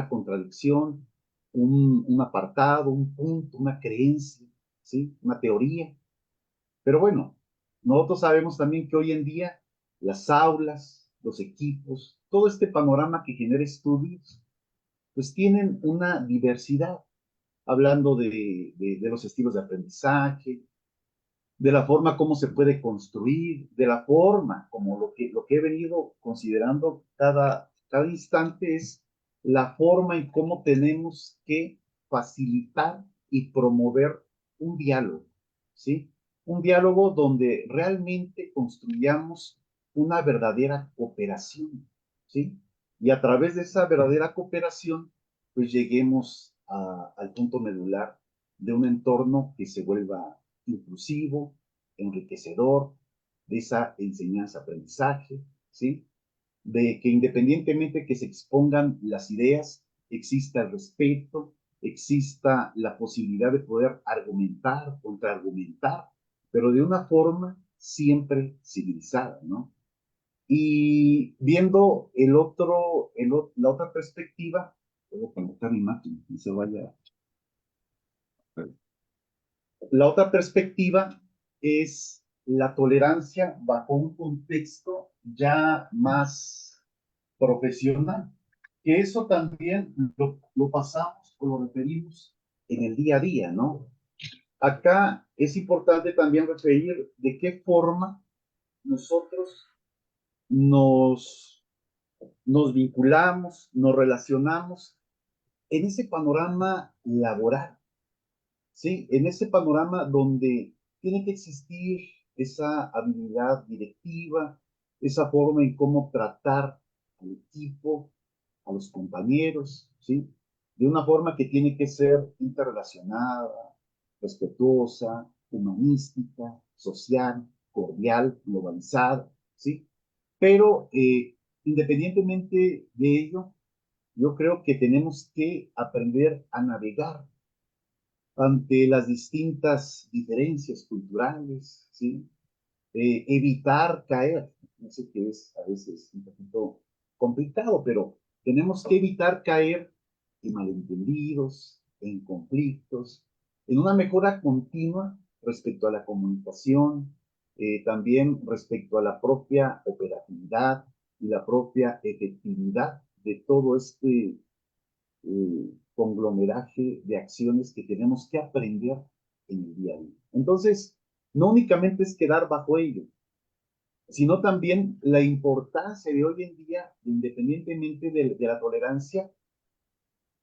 contradicción, un apartado, un punto, una creencia, ¿sí? Una teoría. Pero bueno, nosotros sabemos también que hoy en día las aulas, los equipos, todo este panorama que genera estudios, pues tienen una diversidad, hablando de los estilos de aprendizaje, de la forma como se puede construir, de la forma como lo que he venido considerando cada instante es la forma en cómo tenemos que facilitar y promover un diálogo, ¿sí? Un diálogo donde realmente construyamos una verdadera cooperación, ¿sí? Y a través de esa verdadera cooperación, pues lleguemos al punto medular de un entorno que se vuelva inclusivo, enriquecedor, de esa enseñanza-aprendizaje, ¿sí? De que independientemente que se expongan las ideas, exista el respeto, exista la posibilidad de poder argumentar, contraargumentar, pero de una forma siempre civilizada, ¿no? Y viendo la otra perspectiva, puedo conectar mi máquina, no se vaya. La otra perspectiva es la tolerancia bajo un contexto ya más profesional, que eso también lo pasamos o lo referimos en el día a día, ¿no? Acá es importante también referir de qué forma nosotros nos, nos vinculamos, nos relacionamos en ese panorama laboral, ¿sí? En ese panorama donde tiene que existir esa habilidad directiva, esa forma en cómo tratar al equipo, a los compañeros, ¿sí? De una forma que tiene que ser interrelacionada, respetuosa, humanística, social, cordial, globalizada, ¿sí? Pero independientemente de ello, yo creo que tenemos que aprender a navegar ante las distintas diferencias culturales, ¿sí? Evitar caer, no sé qué es a veces un poquito complicado, pero tenemos que evitar caer en malentendidos, en conflictos, en una mejora continua respecto a la comunicación, también respecto a la propia operatividad y la propia efectividad de todo este conglomeraje de acciones que tenemos que aprender en el día a día. Entonces, no únicamente es quedar bajo ello, sino también la importancia de hoy en día, independientemente de la tolerancia,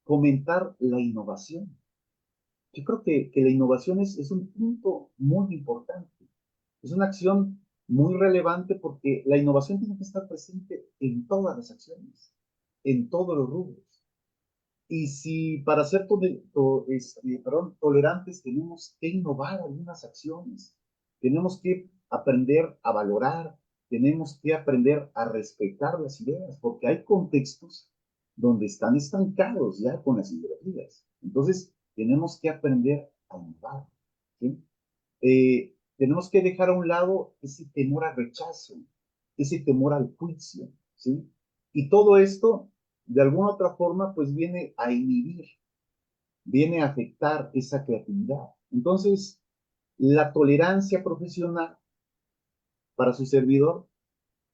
fomentar la innovación. Yo creo que la innovación es un punto muy importante, es una acción muy relevante porque la innovación tiene que estar presente en todas las acciones, en todos los rubros. Y si para ser tolerantes tenemos que innovar algunas acciones, tenemos que aprender a valorar, tenemos que aprender a respetar las ideas, porque hay contextos donde están estancados ya con las ideologías. Entonces, tenemos que aprender a innovar, ¿sí? Tenemos que dejar a un lado ese temor al rechazo, ese temor al juicio, ¿sí? Y todo esto, de alguna otra forma, pues viene a inhibir, viene a afectar esa creatividad. Entonces, la tolerancia profesional para su servidor,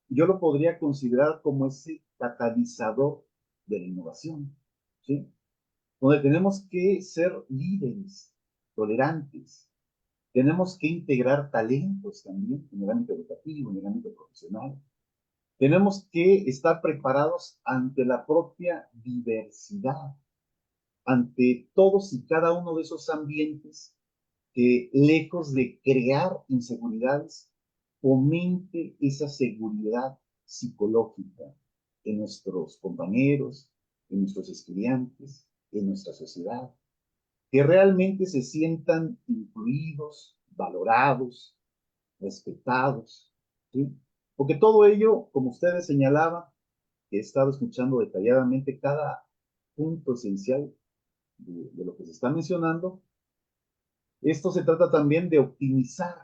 yo lo podría considerar como ese catalizador de la innovación, ¿sí? Donde tenemos que ser líderes, tolerantes, tenemos que integrar talentos también en el ámbito educativo, en el ámbito profesional. Tenemos que estar preparados ante la propia diversidad, ante todos y cada uno de esos ambientes que, lejos de crear inseguridades, fomente esa seguridad psicológica en nuestros compañeros, en nuestros estudiantes, en nuestra sociedad, que realmente se sientan incluidos, valorados, respetados, ¿sí? Porque todo ello, como ustedes señalaban, que he estado escuchando detalladamente cada punto esencial de lo que se está mencionando, esto se trata también de optimizar,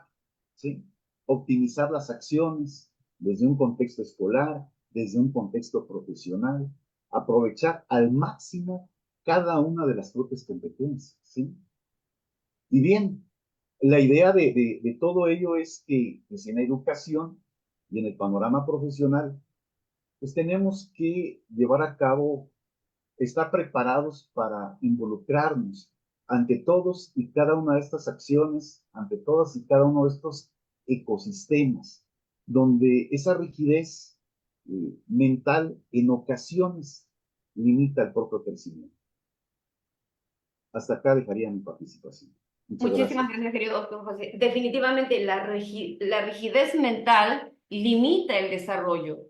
¿sí? Optimizar las acciones desde un contexto escolar, desde un contexto profesional, aprovechar al máximo cada una de las propias competencias, ¿sí? Y bien, la idea de todo ello es que pues, en la educación y en el panorama profesional, pues tenemos que llevar a cabo, estar preparados para involucrarnos ante todos y cada una de estas acciones, ante todas y cada uno de estos ecosistemas, donde esa rigidez mental en ocasiones limita el propio crecimiento. Hasta acá dejaría mi participación. Muchas Muchísimas gracias. gracias, querido doctor José. Definitivamente la rigidez mental limita el desarrollo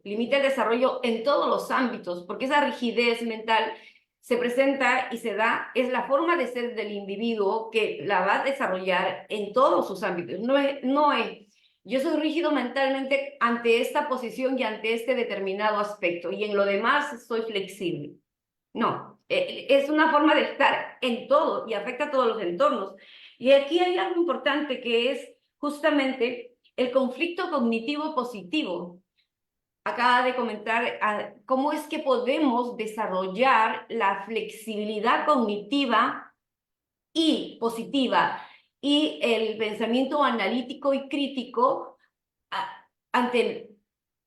en todos los ámbitos, porque esa rigidez mental se presenta y se da, es la forma de ser del individuo que la va a desarrollar en todos sus ámbitos. No es yo soy rígido mentalmente ante esta posición y ante este determinado aspecto, y en lo demás soy flexible. No, es una forma de estar en todo y afecta a todos los entornos. Y aquí hay algo importante que es justamente el conflicto cognitivo positivo. Acaba de comentar cómo es que podemos desarrollar la flexibilidad cognitiva y positiva y el pensamiento analítico y crítico ante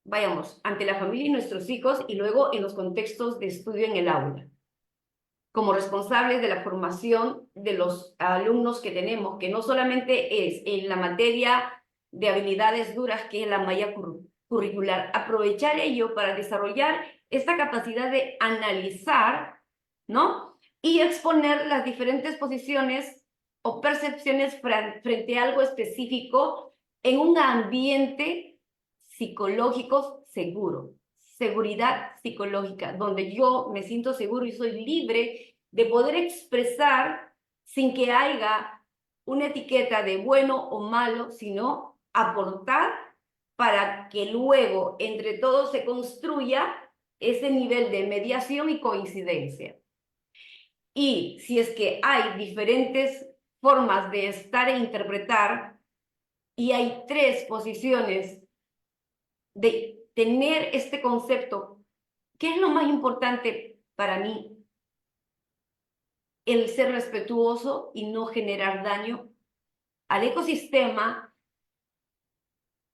la familia y nuestros hijos, y luego en los contextos de estudio en el aula, como responsables de la formación de los alumnos que tenemos, que no solamente es en la materia de habilidades duras, que es la malla curricular, aprovechar ello para desarrollar esta capacidad de analizar, ¿no? Y exponer las diferentes posiciones o percepciones frente a algo específico en un ambiente psicológico seguro. Seguridad psicológica, donde yo me siento seguro y soy libre de poder expresar sin que haya una etiqueta de bueno o malo, sino aportar para que luego entre todos se construya ese nivel de mediación y coincidencia. Y si es que hay diferentes formas de estar e interpretar, y hay tres posiciones de tener este concepto, ¿qué es lo más importante para mí? El ser respetuoso y no generar daño al ecosistema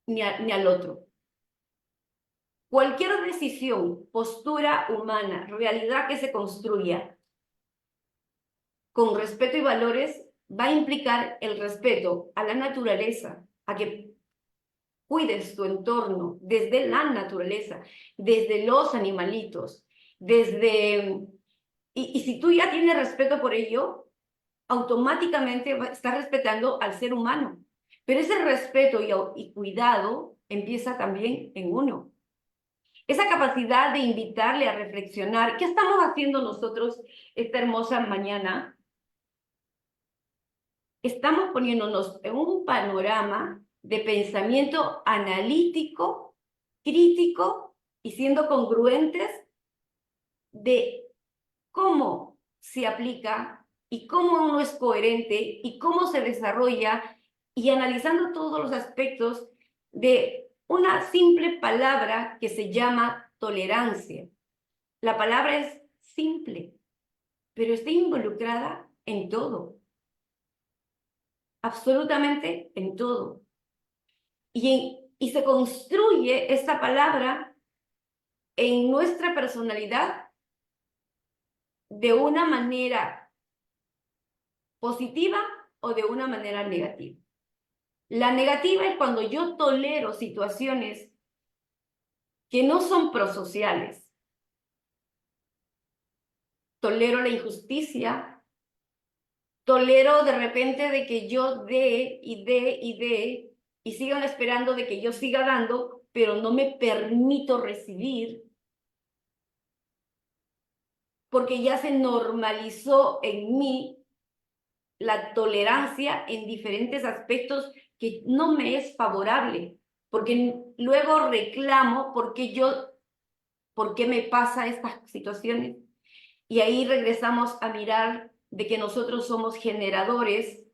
ni al otro. Cualquier decisión, postura humana, realidad que se construya con respeto y valores va a implicar el respeto a la naturaleza, a que cuides tu entorno desde la naturaleza, desde los animalitos, desde... Y si tú ya tienes respeto por ello, automáticamente estás respetando al ser humano. Pero ese respeto y cuidado empieza también en uno. Esa capacidad de invitarle a reflexionar. ¿Qué estamos haciendo nosotros esta hermosa mañana? Estamos poniéndonos en un panorama de pensamiento analítico, crítico y siendo congruentes de cómo se aplica y cómo uno es coherente y cómo se desarrolla, y analizando todos los aspectos de una simple palabra que se llama tolerancia. La palabra es simple, pero está involucrada en todo, absolutamente en todo. Y se construye esta palabra en nuestra personalidad de una manera positiva o de una manera negativa. La negativa es cuando yo tolero situaciones que no son prosociales. Tolero la injusticia, tolero de repente de que yo dé y dé y dé y sigan esperando de que yo siga dando, pero no me permito recibir porque ya se normalizó en mí la tolerancia en diferentes aspectos que no me es favorable, porque luego reclamo por qué me pasa estas situaciones, y ahí regresamos a mirar de que nosotros somos generadores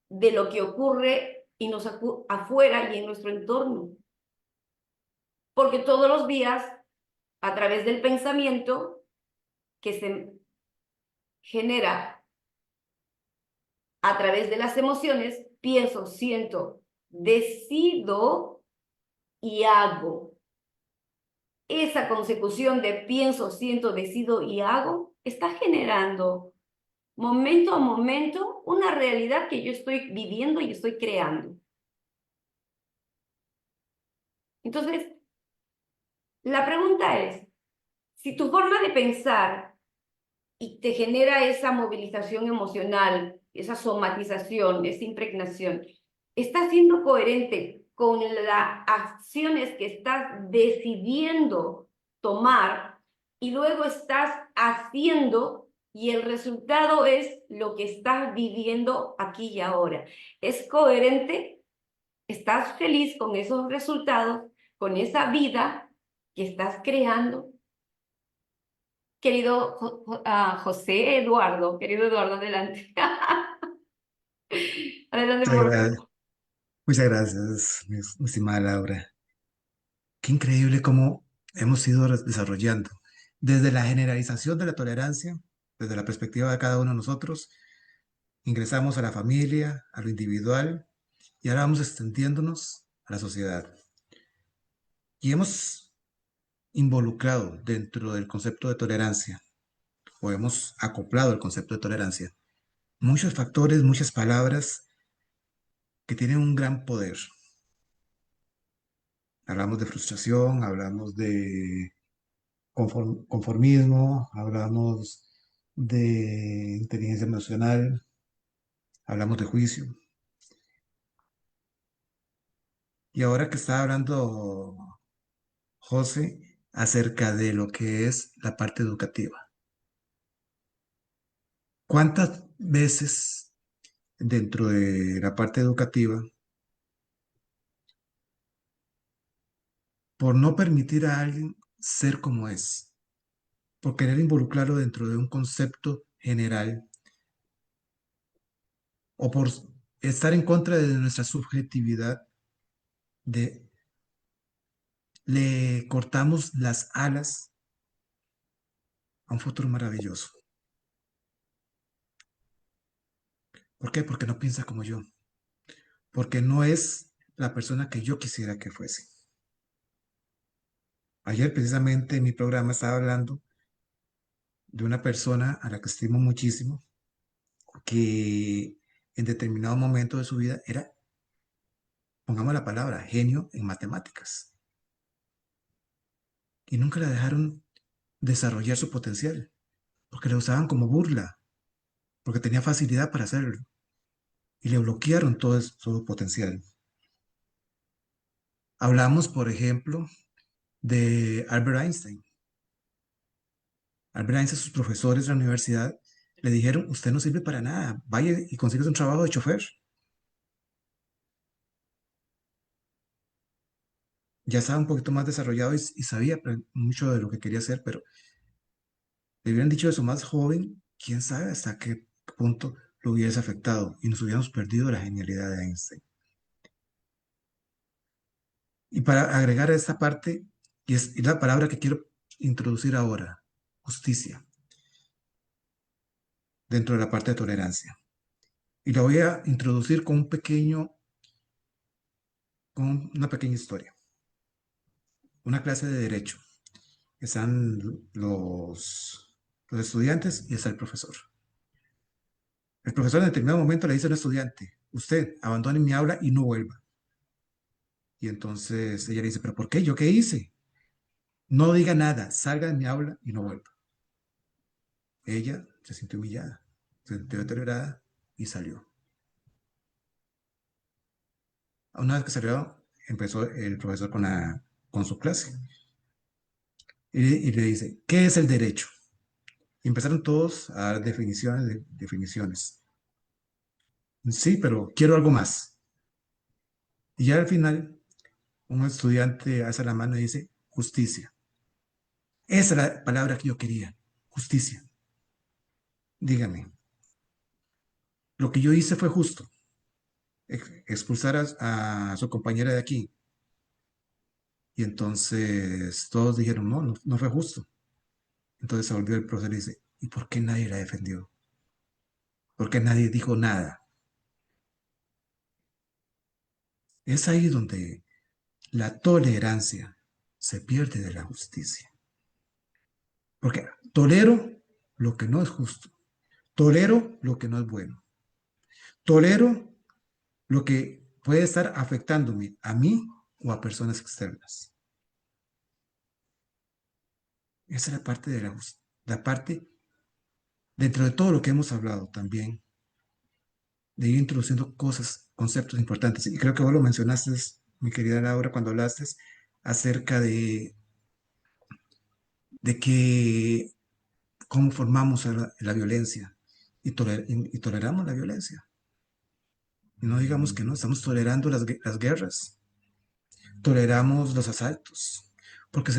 de lo que ocurre y nos afuera y en nuestro entorno, porque todos los días a través del pensamiento que se genera a través de las emociones, pienso, siento, decido y hago. Esa consecución de pienso, siento, decido y hago está generando momento a momento una realidad que yo estoy viviendo y estoy creando. Entonces, la pregunta es, si tu forma de pensar y te genera esa movilización emocional, esa somatización, esa impregnación, ¿está siendo coherente con las acciones que estás decidiendo tomar y luego estás haciendo y el resultado es lo que estás viviendo aquí y ahora. ¿Es coherente? ¿Estás feliz con esos resultados, con esa vida que estás creando? Querido José Eduardo, querido Eduardo, adelante. Adelante, Muchas por gracias, favor. muchas gracias, mi estimada Laura. Qué increíble cómo hemos ido desarrollando desde la generalización de la tolerancia, desde la perspectiva de cada uno de nosotros, ingresamos a la familia, a lo individual, y ahora vamos extendiéndonos a la sociedad. Y hemos involucrado dentro del concepto de tolerancia, o hemos acoplado el concepto de tolerancia, muchos factores, muchas palabras que tienen un gran poder. Hablamos de frustración, hablamos de conformismo, hablamos de inteligencia emocional, hablamos de juicio. Y ahora que está hablando José acerca de lo que es la parte educativa. ¿Cuántas veces dentro de la parte educativa, por no permitir a alguien ser como es, por querer involucrarlo dentro de un concepto general, o por estar en contra de nuestra subjetividad, de, le cortamos las alas a un futuro maravilloso? ¿Por qué? Porque no piensa como yo, porque no es la persona que yo quisiera que fuese. Ayer precisamente en mi programa estaba hablando de una persona a la que estimo muchísimo, que en determinado momento de su vida era, pongamos la palabra, genio en matemáticas. Y nunca la dejaron desarrollar su potencial, porque la usaban como burla, porque tenía facilidad para hacerlo. Y le bloquearon todo su potencial. Hablamos, por ejemplo, de Albert Einstein. Albert Einstein, sus profesores de la universidad, le dijeron, usted no sirve para nada, vaya y consigue un trabajo de chofer. Ya estaba un poquito más desarrollado y sabía mucho de lo que quería hacer, pero le hubieran dicho eso más joven, quién sabe hasta qué punto lo hubiese afectado y nos hubiéramos perdido la genialidad de Einstein. Y para agregar a esta parte, y la palabra que quiero introducir ahora, justicia, dentro de la parte de tolerancia. Y la voy a introducir con una pequeña historia. Una clase de derecho. Están los estudiantes y está el profesor. El profesor en determinado momento le dice a un estudiante, usted abandone mi aula y no vuelva. Y entonces ella le dice, ¿pero por qué? ¿Yo qué hice? No diga nada, salga de mi aula y no vuelva. Ella se sintió humillada, se sintió deteriorada y salió. Una vez que salió, empezó el profesor con su clase. Y le dice, ¿qué es el derecho? Y empezaron todos a dar definiciones. Sí, pero quiero algo más. Y ya al final, un estudiante alza la mano y dice, justicia. Esa es la palabra que yo quería, justicia. Dígame, lo que yo hice fue justo. Expulsar a su compañera de aquí. Y entonces todos dijeron, no, no fue justo. Entonces se volvió el profesor y dice, ¿y por qué nadie la defendió? ¿Por qué nadie dijo nada? Es ahí donde la tolerancia se pierde de la justicia. Porque tolero lo que no es justo. Tolero lo que no es bueno. Tolero lo que puede estar afectándome a mí o a personas externas. Esa es la parte de la parte, dentro de todo lo que hemos hablado también, de ir introduciendo cosas, conceptos importantes. Y creo que vos lo mencionaste mi querida Laura, cuando hablaste acerca de que cómo formamos la violencia y toleramos la violencia. Y no digamos que no, estamos tolerando las guerras, toleramos los asaltos, porque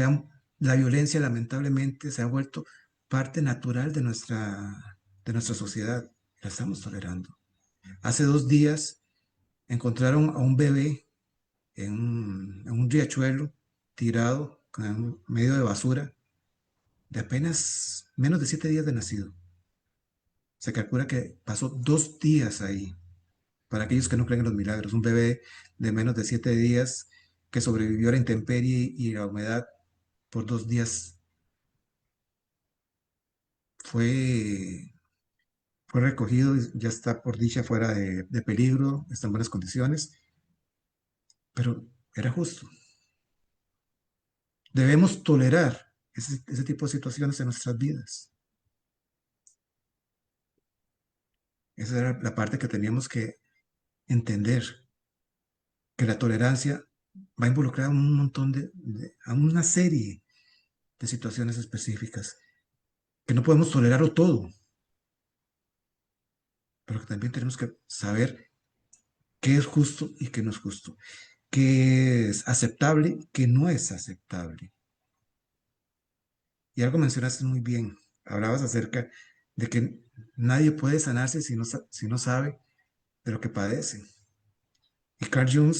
la violencia lamentablemente se ha vuelto parte natural de nuestra sociedad. La estamos tolerando. Hace 2 días encontraron a un bebé en un riachuelo tirado en medio de basura de apenas menos de 7 días de nacido. Se calcula que pasó 2 días ahí. Para aquellos que no creen en los milagros, un bebé de menos de 7 días que sobrevivió a la intemperie y la humedad por 2 días fue, fue recogido y ya está por dicha fuera de peligro, está en buenas condiciones, pero era justo. Debemos tolerar ese tipo de situaciones en nuestras vidas. Esa era la parte que teníamos que entender, que la tolerancia va a involucrar a un montón a una serie de situaciones específicas, que no podemos tolerarlo todo, pero que también tenemos que saber qué es justo y qué no es justo, qué es aceptable y qué no es aceptable. Y algo mencionaste muy bien, hablabas acerca de que nadie puede sanarse si no sabe de lo que padece. Y Carl Jung,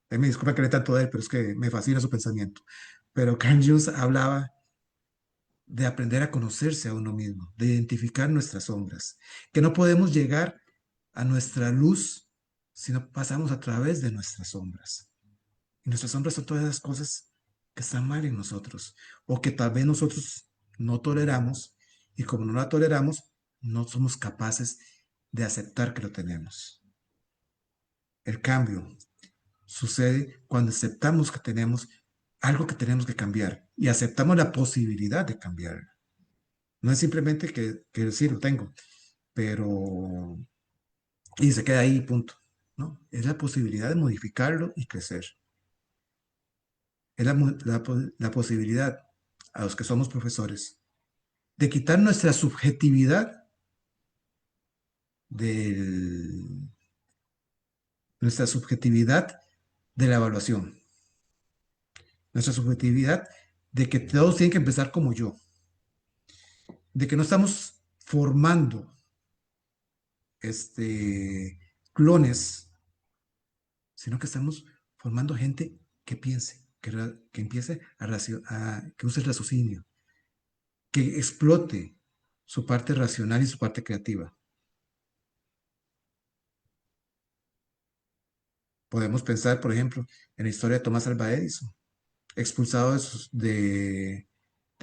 me disculpa que le tanto de él, pero es que me fascina su pensamiento. Pero Carl Jung hablaba de aprender a conocerse a uno mismo, de identificar nuestras sombras, que no podemos llegar a nuestra luz si no pasamos a través de nuestras sombras. Y nuestras sombras son todas esas cosas que están mal en nosotros o que tal vez nosotros no toleramos y como no la toleramos, no somos capaces de aceptar que lo tenemos. El cambio sucede cuando aceptamos que tenemos algo que tenemos que cambiar y aceptamos la posibilidad de cambiar. No es simplemente que decir lo tengo, pero y se queda ahí, punto. ¿No? Es la posibilidad de modificarlo y crecer. Es la posibilidad a los que somos profesores de quitar del, nuestra subjetividad de la evaluación, nuestra subjetividad de que todos tienen que empezar como yo, de que no estamos formando clones, sino que estamos formando gente que piense, que empiece que use el raciocinio, que explote su parte racional y su parte creativa. Podemos pensar, por ejemplo, en la historia de Tomás Alva Edison, expulsado de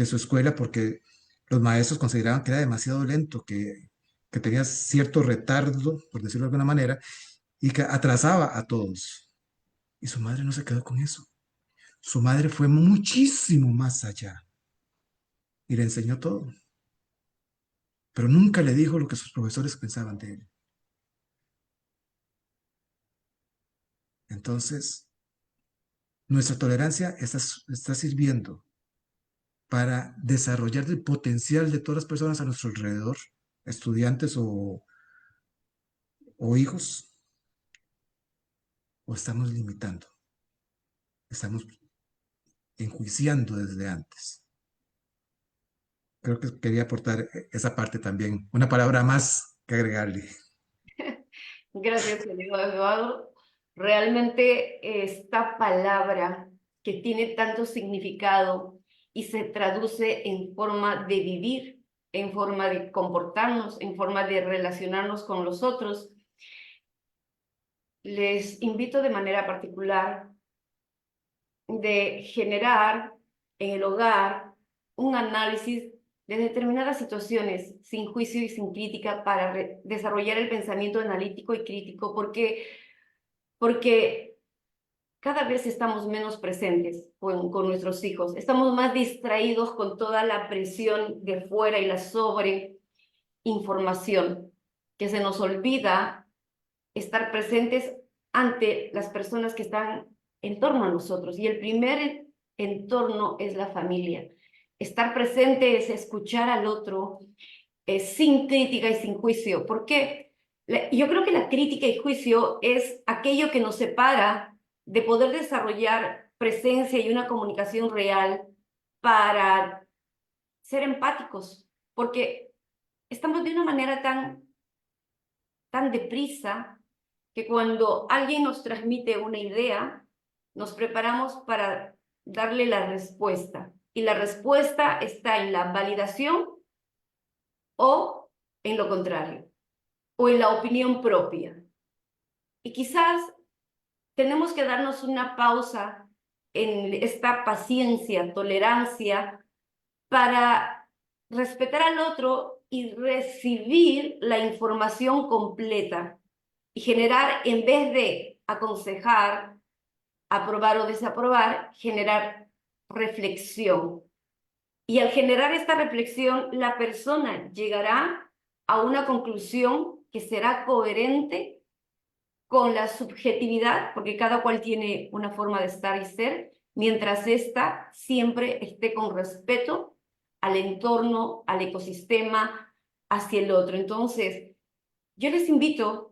su escuela porque los maestros consideraban que era demasiado lento, que tenía cierto retardo, por decirlo de alguna manera, y que atrasaba a todos. Y su madre no se quedó con eso. Su madre fue muchísimo más allá y le enseñó todo, pero nunca le dijo lo que sus profesores pensaban de él. Entonces, nuestra tolerancia está sirviendo para desarrollar el potencial de todas las personas a nuestro alrededor, estudiantes o hijos, o estamos limitando, estamos enjuiciando desde antes. Creo que quería aportar esa parte también, una palabra más que agregarle. Gracias, querido Eduardo. Realmente esta palabra que tiene tanto significado y se traduce en forma de vivir, en forma de comportarnos, en forma de relacionarnos con los otros, les invito de manera particular de generar en el hogar un análisis de determinadas situaciones sin juicio y sin crítica para desarrollar el pensamiento analítico y crítico, porque cada vez estamos menos presentes con nuestros hijos, estamos más distraídos con toda la presión de fuera y la sobreinformación, que se nos olvida estar presentes ante las personas que están entorno a nosotros. Y el primer entorno es la familia. Estar presente es escuchar al otro sin crítica y sin juicio. ¿Por qué? Yo creo que la crítica y juicio es aquello que nos separa de poder desarrollar presencia y una comunicación real para ser empáticos, porque estamos de una manera tan deprisa que cuando alguien nos transmite una idea, nos preparamos para darle la respuesta. Y la respuesta está en la validación o en lo contrario, o en la opinión propia. Y quizás tenemos que darnos una pausa en esta paciencia, tolerancia, para respetar al otro y recibir la información completa y generar, en vez de aconsejar, aprobar o desaprobar, generar reflexión. Y al generar esta reflexión, la persona llegará a una conclusión que será coherente con la subjetividad, porque cada cual tiene una forma de estar y ser, mientras ésta siempre esté con respeto al entorno, al ecosistema, hacia el otro. Entonces, yo les invito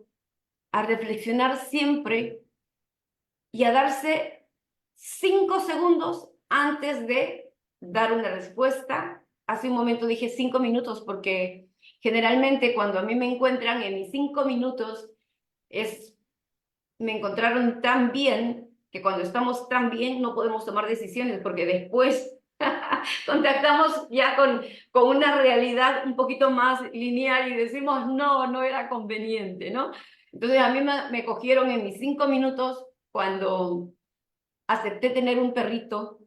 a reflexionar siempre y a darse 5 segundos antes de dar una respuesta. Hace un momento dije 5 minutos porque generalmente cuando a mí me encuentran en mis 5 minutos me encontraron tan bien que cuando estamos tan bien no podemos tomar decisiones porque después contactamos ya con una realidad un poquito más lineal y decimos, no, no era conveniente, ¿no? Entonces a mí me cogieron en mis 5 minutos cuando acepté tener un perrito,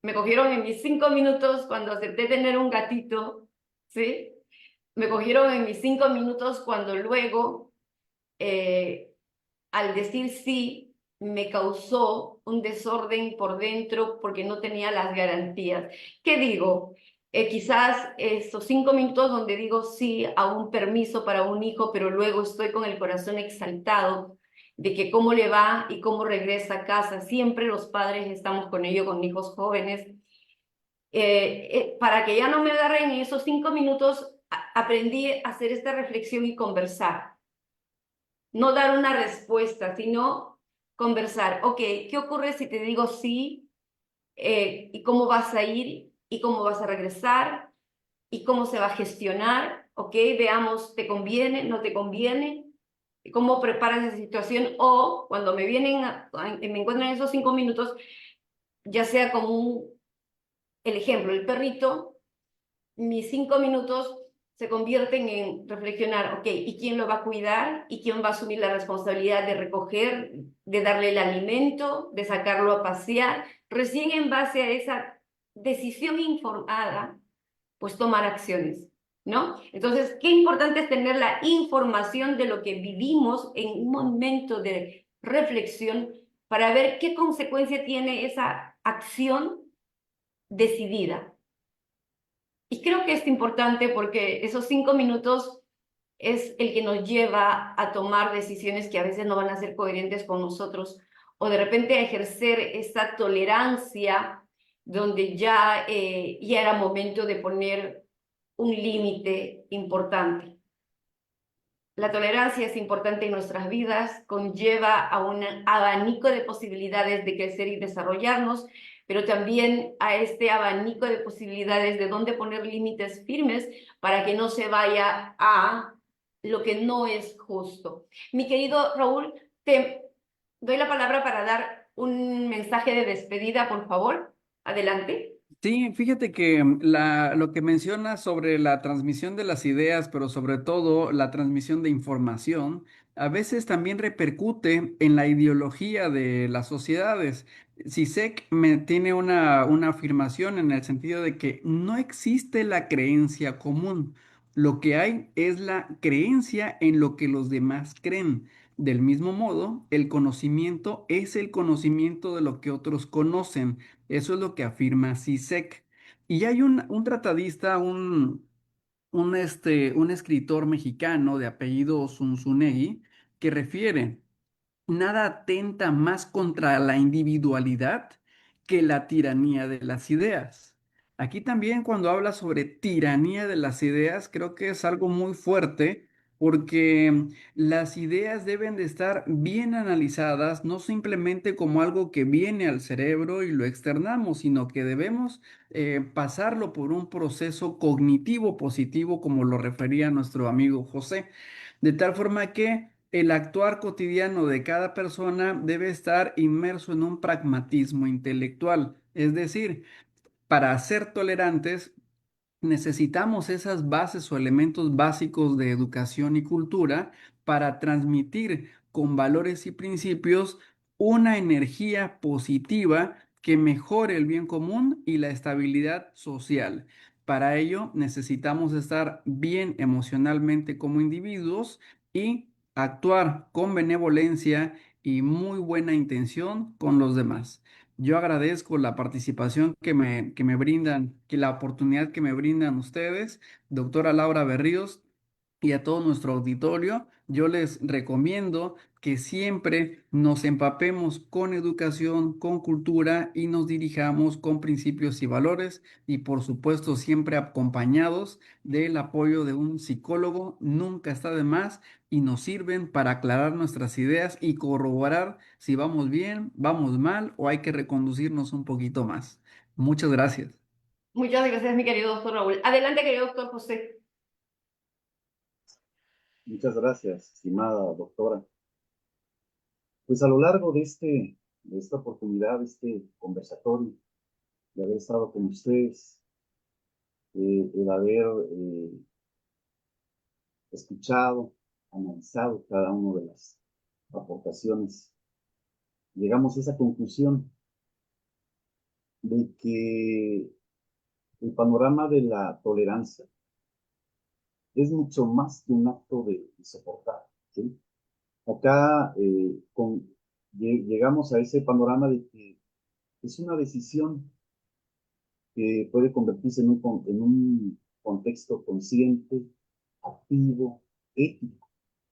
me cogieron en mis 5 minutos cuando acepté tener un gatito, ¿sí? Me cogieron en mis 5 minutos cuando luego, al decir sí, me causó un desorden por dentro porque no tenía las garantías. ¿Qué digo? Quizás esos 5 minutos donde digo sí a un permiso para un hijo, pero luego estoy con el corazón exaltado de que cómo le va y cómo regresa a casa. Siempre los padres estamos con ellos, con hijos jóvenes. Para que ya no me agarren en esos 5 minutos, aprendí a hacer esta reflexión y conversar. No dar una respuesta, sino conversar. Ok, ¿qué ocurre si te digo sí? ¿Y cómo vas a ir? ¿Y cómo vas a regresar? ¿Y cómo se va a gestionar? Ok, veamos, ¿te conviene? ¿No te conviene? ¿Y cómo preparas esa situación? O cuando me me encuentran en esos 5 minutos, ya sea como el ejemplo, el perrito, mis 5 minutos se convierten en reflexionar, ok, ¿y quién lo va a cuidar? ¿Y quién va a asumir la responsabilidad de recoger, de darle el alimento, de sacarlo a pasear? Recién en base a esa decisión informada, pues tomar acciones, ¿no? Entonces, qué importante es tener la información de lo que vivimos en un momento de reflexión para ver qué consecuencia tiene esa acción decidida. Y creo que es importante porque esos 5 minutos es el que nos lleva a tomar decisiones que a veces no van a ser coherentes con nosotros o de repente a ejercer esa tolerancia donde ya era momento de poner un límite importante. La tolerancia es importante en nuestras vidas, conlleva a un abanico de posibilidades de crecer y desarrollarnos, pero también a este abanico de posibilidades de dónde poner límites firmes para que no se vaya a lo que no es justo. Mi querido Raúl, te doy la palabra para dar un mensaje de despedida, por favor. Adelante. Sí, fíjate que lo que mencionas sobre la transmisión de las ideas, pero sobre todo la transmisión de información, a veces también repercute en la ideología de las sociedades. Sisek tiene una afirmación en el sentido de que no existe la creencia común. Lo que hay es la creencia en lo que los demás creen. Del mismo modo, el conocimiento es el conocimiento de lo que otros conocen. Eso es lo que afirma Zizek. Y hay un tratadista, un escritor mexicano de apellido Zunzunegui, que refiere nada atenta más contra la individualidad que la tiranía de las ideas. Aquí también cuando habla sobre tiranía de las ideas, creo que es algo muy fuerte porque las ideas deben de estar bien analizadas, no simplemente como algo que viene al cerebro y lo externamos, sino que debemos pasarlo por un proceso cognitivo positivo, como lo refería nuestro amigo José, de tal forma que el actuar cotidiano de cada persona debe estar inmerso en un pragmatismo intelectual, es decir, para ser tolerantes necesitamos esas bases o elementos básicos de educación y cultura para transmitir con valores y principios una energía positiva que mejore el bien común y la estabilidad social. Para ello necesitamos estar bien emocionalmente como individuos y actuar con benevolencia y muy buena intención con los demás. Yo agradezco la participación que me brindan, que la oportunidad que me brindan ustedes, doctora Laura Berríos, y a todo nuestro auditorio. Yo les recomiendo que siempre nos empapemos con educación, con cultura y nos dirijamos con principios y valores y por supuesto siempre acompañados del apoyo de un psicólogo. Nunca está de más y nos sirven para aclarar nuestras ideas y corroborar si vamos bien, vamos mal o hay que reconducirnos un poquito más. Muchas gracias. Muchas gracias, mi querido doctor Raúl. Adelante, querido doctor José. Muchas gracias, estimada doctora. Pues a lo largo de esta oportunidad, de este conversatorio, de haber estado con ustedes, el haber escuchado, analizado cada una de las aportaciones, llegamos a esa conclusión de que el panorama de la tolerancia es mucho más que un acto de soportar, ¿sí? Acá llegamos a ese panorama de que es una decisión que puede convertirse en un contexto consciente, activo, ético,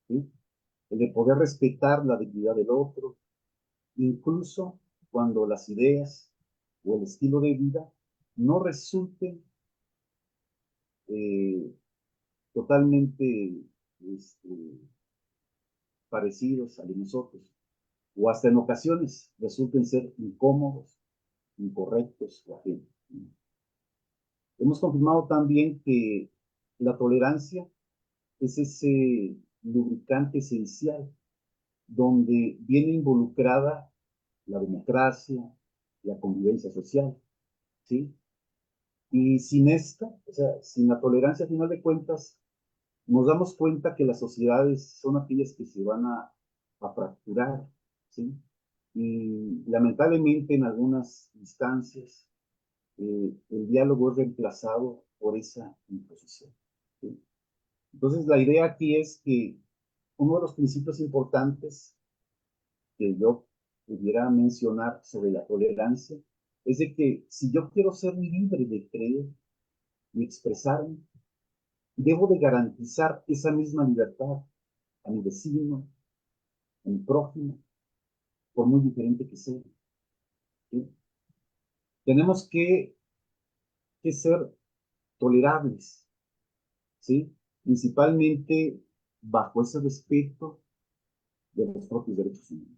¿sí? El de poder respetar la dignidad del otro, incluso cuando las ideas o el estilo de vida no resulten eh, totalmente este, parecidos a nosotros, o hasta en ocasiones resulten ser incómodos, incorrectos o ajenos. Hemos confirmado también que la tolerancia es ese lubricante esencial donde viene involucrada la democracia, la convivencia social, ¿sí? Y sin esta, o sea, sin la tolerancia, a final de cuentas, nos damos cuenta que las sociedades son aquellas que se van a fracturar, ¿sí? Y lamentablemente en algunas instancias el diálogo es reemplazado por esa imposición, ¿sí? Entonces la idea aquí es que uno de los principios importantes que yo pudiera mencionar sobre la tolerancia es de que si yo quiero ser libre de creer y expresarme, debo de garantizar esa misma libertad a mi vecino, a mi prójimo, por muy diferente que sea, ¿sí? Tenemos que ser tolerables, ¿sí? Principalmente bajo ese respeto de los propios derechos humanos,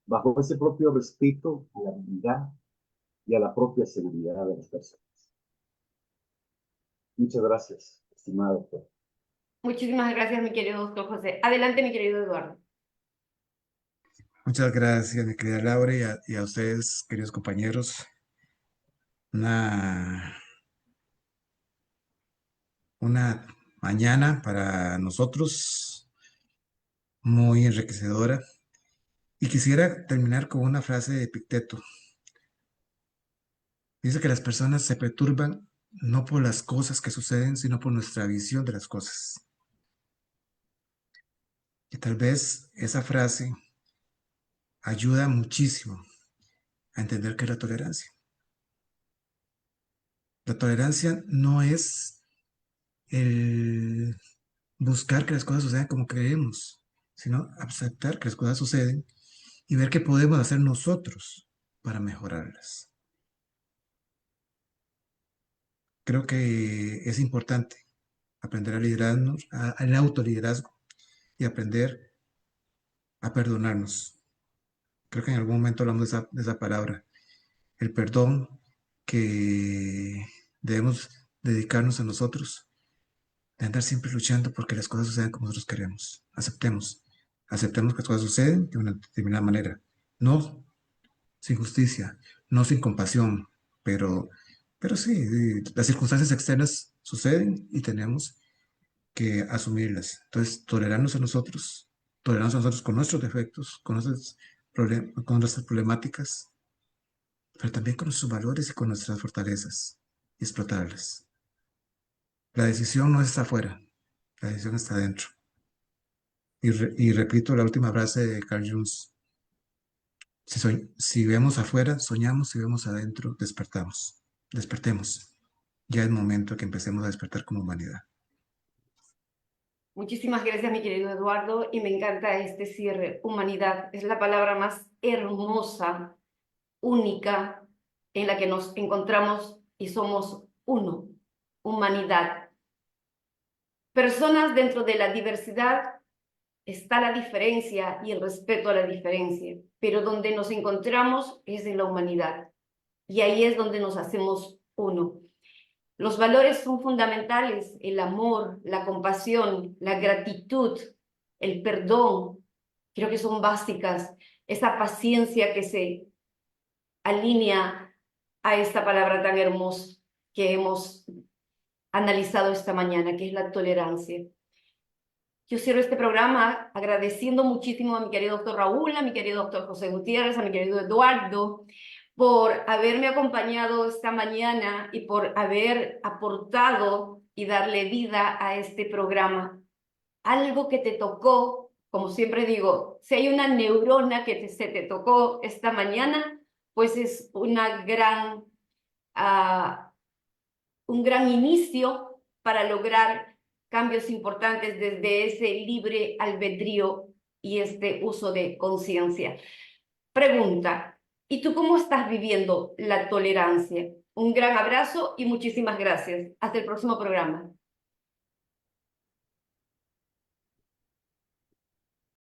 bajo ese propio respeto a la dignidad y a la propia seguridad de las personas. Muchas gracias, estimado doctor. Muchísimas gracias, mi querido doctor José. Adelante, mi querido Eduardo. Muchas gracias, mi querida Laura, y a ustedes, queridos compañeros. Una, una mañana para nosotros muy enriquecedora. Y quisiera terminar con una frase de Epicteto. Dice que las personas se perturban no por las cosas que suceden, sino por nuestra visión de las cosas. Y tal vez esa frase ayuda muchísimo a entender qué es la tolerancia. La tolerancia no es el buscar que las cosas sucedan como creemos, sino aceptar que las cosas suceden y ver qué podemos hacer nosotros para mejorarlas. Creo que es importante aprender a liderarnos, al autoliderazgo y aprender a perdonarnos. Creo que en algún momento hablamos de esa palabra, el perdón que debemos dedicarnos a nosotros, de andar siempre luchando porque las cosas sucedan como nosotros queremos. Aceptemos que las cosas suceden de una determinada manera, no sin justicia, no sin compasión, pero, pero sí, las circunstancias externas suceden y tenemos que asumirlas. Entonces, tolerarnos a nosotros con nuestros defectos, con nuestras problemáticas, pero también con nuestros valores y con nuestras fortalezas, y explotarlas. La decisión no está afuera, la decisión está adentro. Y repito la última frase de Carl Jung: si vemos afuera, soñamos; si vemos adentro, despertamos. Despertemos. Ya es momento que empecemos a despertar como humanidad. Muchísimas gracias, mi querido Eduardo, y me encanta este cierre. Humanidad es la palabra más hermosa, única, en la que nos encontramos y somos uno. Humanidad. Personas dentro de la diversidad está la diferencia y el respeto a la diferencia, pero donde nos encontramos es en la humanidad. Y ahí es donde nos hacemos uno. Los valores son fundamentales: el amor, la compasión, la gratitud, el perdón. Creo que son básicas. Esa paciencia que se alinea a esta palabra tan hermosa que hemos analizado esta mañana, que es la tolerancia. Yo cierro este programa agradeciendo muchísimo a mi querido doctor Raúl, a mi querido doctor José Gutiérrez, a mi querido Eduardo, por haberme acompañado esta mañana y por haber aportado y darle vida a este programa. Algo que te tocó, como siempre digo, si hay una neurona que se te tocó esta mañana, pues es un gran inicio para lograr cambios importantes desde ese libre albedrío y este uso de conciencia. Pregunta: ¿y tú cómo estás viviendo la tolerancia? Un gran abrazo y muchísimas gracias. Hasta el próximo programa.